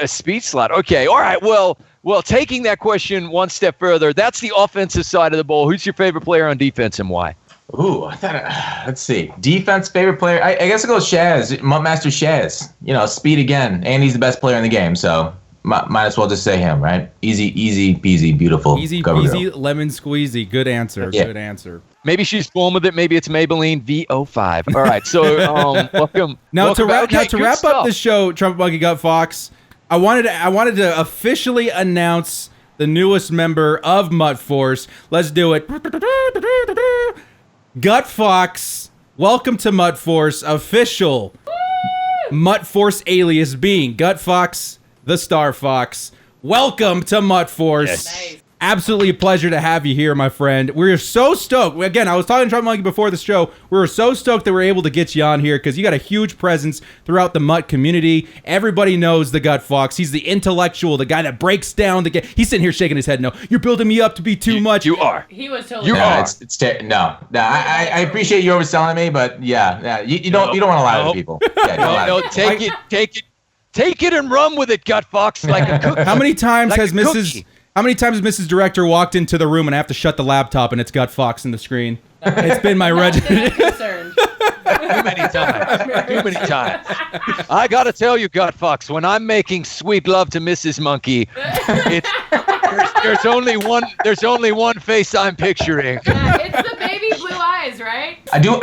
speed slut. Okay, all right. Well, taking that question one step further, that's the offensive side of the ball. Who's your favorite player on defense and why? Ooh, let's see. Defense favorite player. I guess I'll go Shaz, Master Shaz. Speed again, and he's the best player in the game. So might as well just say him, right? Easy peasy, beautiful. Easy cover peasy, girl. lemon squeezy. Good answer. Yeah. Good answer. Maybe she's born with it. Maybe it's Maybelline V05. All right, so welcome. Now to wrap good up stuff. the show, Trumpetmonkey Gut Foxx, I wanted to officially announce the newest member of MUT Force. Let's do it. Gut Foxx, welcome to MUT Force. Official MUT Force alias being Gut Foxx, the Star Fox. Welcome to MUT Force. Yes. Nice. Absolutely a pleasure to have you here, my friend. We're so stoked. Again, I was talking to Trumpetmonkey before the show. We were so stoked that we're able to get you on here because you got a huge presence throughout the MUT community. Everybody knows the Gut Foxx. He's the intellectual, the guy that breaks down the game. He's sitting here shaking his head. No, you're building me up to be too much. You are. He was totally. You No, are. I appreciate you overselling me, but yeah, you don't want to lie to people. Yeah, don't lie to No, people. take it and run with it, Gut Foxx, like a cookie. How many times Like has a Mrs. cookie. How many times has Mrs. Director walked into the room and I have to shut the laptop and it's Gut Foxx in the screen? It's been my regiment. concerned. Too many times. I gotta tell you, Gut Foxx, when I'm making sweet love to Mrs. Monkey, there's only one face I'm picturing. Yeah, it's the baby blue eyes, right? I do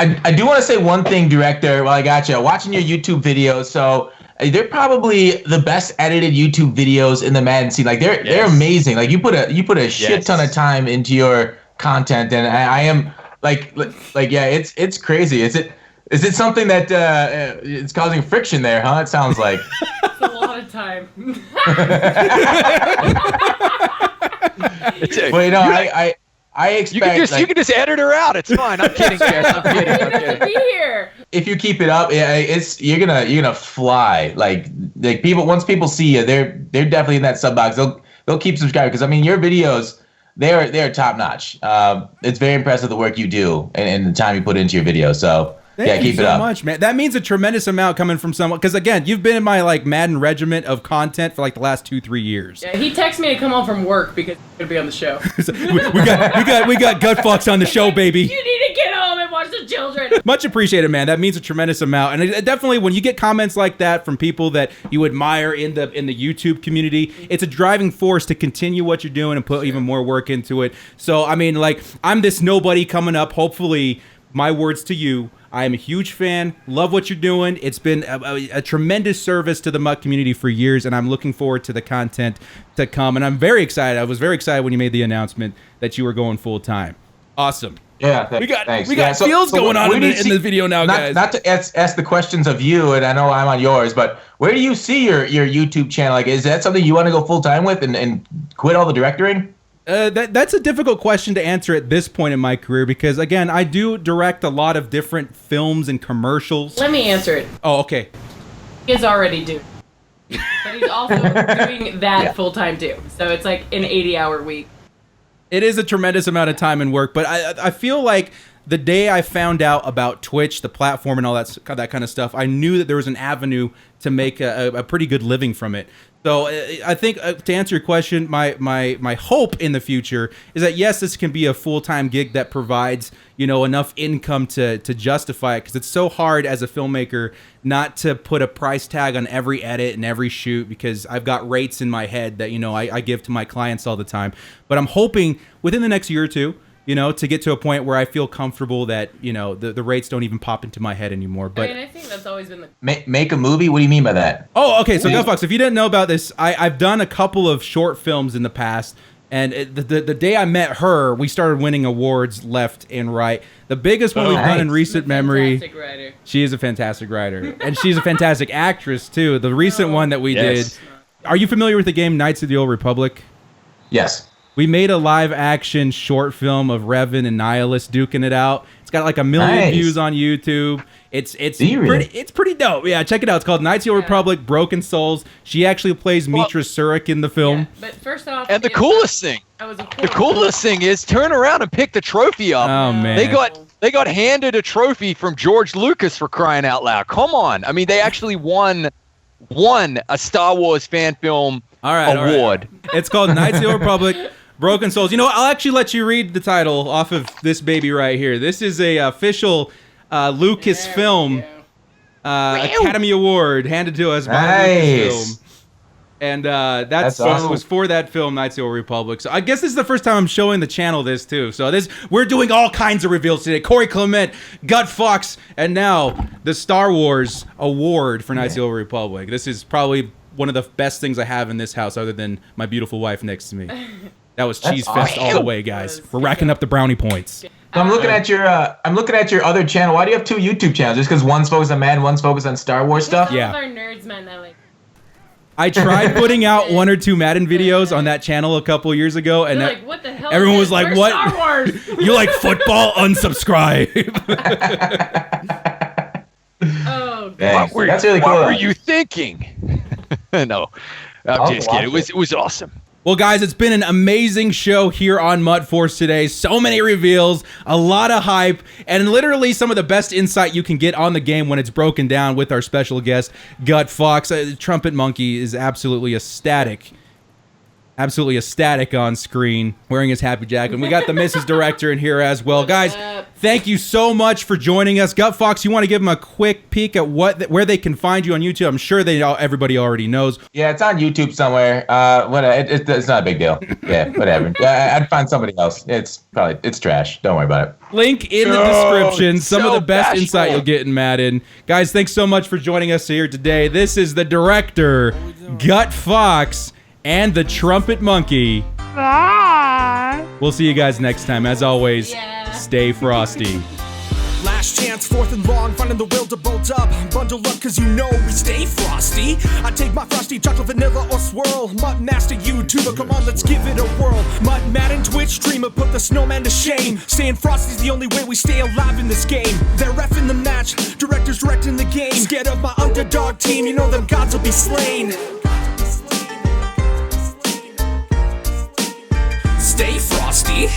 want to say one thing, Director, while I got you. Watching your YouTube videos, so they're probably the best edited YouTube videos in the Madden scene. Like they're amazing. Like you put a shit ton of time into your content, and I am like yeah, it's crazy. Is it something that it's causing friction there, huh? It sounds like. It's a lot of time. Well, I expect You can just edit her out. It's fine. I'm kidding, Jess. I'm kidding. Be here. if you keep it up, you're gonna fly. Like people, once people see you, they're definitely in that sub box. They'll keep subscribing because I mean your videos, they're top notch. It's very impressive the work you do and the time you put into your videos. So Thank you keep so it up. much, man. That means a tremendous amount coming from someone. Because again, you've been in my Madden regiment of content for the last 2-3 years. Yeah, he texted me to come home from work because he's gonna be on the show. we got Gut Foxx on the show, baby. You need to get home and watch the children. Much appreciated, man. That means a tremendous amount, and it definitely when you get comments like that from people that you admire in the YouTube community, it's a driving force to continue what you're doing and put even more work into it. So I mean, I'm this nobody coming up. Hopefully, my words to you. I am a huge fan. Love what you're doing. It's been a tremendous service to the MUT community for years, and I'm looking forward to the content to come. And I'm very excited. I was very excited when you made the announcement that you were going full time. Awesome. Yeah, We thanks. got feels going on in the video now, guys. Not to ask the questions of you, and I know I'm on yours, but where do you see your YouTube channel? Is that something you want to go full time with and quit all the directoring? That's a difficult question to answer at this point in my career because, again, I do direct a lot of different films and commercials. Let me answer it. Oh, okay. He is already doing, but he's also doing that full time too. So it's like an 80-hour week. It is a tremendous amount of time and work, but I feel like the day I found out about Twitch, the platform, and all that kind of stuff, I knew that there was an avenue to make a pretty good living from it. So I think to answer your question, my hope in the future is that yes, this can be a full-time gig that provides enough income to justify it because it's so hard as a filmmaker not to put a price tag on every edit and every shoot because I've got rates in my head that I give to my clients all the time. But I'm hoping within the next year or two, to get to a point where I feel comfortable that, the rates don't even pop into my head anymore. But I mean, I think that's always been the... Make a movie? What do you mean by that? Oh, okay. So, Gut Foxx, if you didn't know about this, I've done a couple of short films in the past. And the day I met her, we started winning awards left and right. The biggest one we've done in recent memory. Fantastic writer. She is a fantastic writer. And she's a fantastic actress, too. The recent one that we did. Are you familiar with the game Knights of the Old Republic? Yes. We made a live-action short film of Revan and Nihilus duking it out. It's got like 1 million views on YouTube. It's pretty dope. Yeah, check it out. It's called Knights of the Old Republic: Broken Souls. She actually plays Mitra Surik in the film. Yeah, but first off, And the coolest thing is turn around and pick the trophy up. Oh man, They got handed a trophy from George Lucas, for crying out loud. Come on. I mean, they actually won a Star Wars fan film award. It's called Knights of the Old Republic: Broken Souls. You know what? I'll actually let you read the title off of this baby right here. This is a official Lucasfilm Academy Award handed to us by Lucasfilm. And that's awesome. Was for that film, Knights of the Old Republic. So I guess this is the first time I'm showing the channel this too. So we're doing all kinds of reveals today. Corey Clement, Gut Foxx, and now the Star Wars Award for Knights of the Old Republic. This is probably one of the best things I have in this house, other than my beautiful wife next to me. That was Cheese Fest all the way, guys. We're racking up the brownie points. So I'm looking at your other channel. Why do you have 2 YouTube channels? Just because one's focused on Madden, one's focused on Star Wars stuff? Yeah. Those are nerds, man. That like. I tried putting out 1 or 2 Madden videos on that channel a couple years ago, and Like, what the hell? everyone was like, Where's "What? Star Wars?" You like football? Unsubscribe." Oh, God. Dang. That's really cool. What were you thinking? No, I'm just kidding. It was awesome. Well, guys, it's been an amazing show here on MUT Force today. So many reveals, a lot of hype, and literally some of the best insight you can get on the game when it's broken down with our special guest, Gut Foxx. Trumpetmonkey is absolutely ecstatic on screen, wearing his happy jacket. And we got the Mrs. Director in here as well. Guys, thank you so much for joining us. Gut Foxx, you want to give them a quick peek at where they can find you on YouTube? I'm sure everybody already knows. Yeah, it's on YouTube somewhere. It's not a big deal. Yeah, whatever. I'd find somebody else. It's trash. Don't worry about it. Link in the description. Some of the best bashful. insight you'll get in Madden. Guys, thanks so much for joining us here today. This is the director, Gut Foxx, and the Trumpetmonkey. We'll see you guys next time. As always, stay frosty. Last chance, 4th and long, finding the will to bolt up. Bundle up, cause you know we stay frosty. I take my frosty chocolate, vanilla, or swirl. Mutt Master YouTuber, come on, let's give it a whirl. Mutt Madden Twitch streamer, put the snowman to shame. Staying frosty's the only way we stay alive in this game. They're reffing the match, directors directing the game. Scared of my underdog team, you know them gods will be slain. Stay frosty.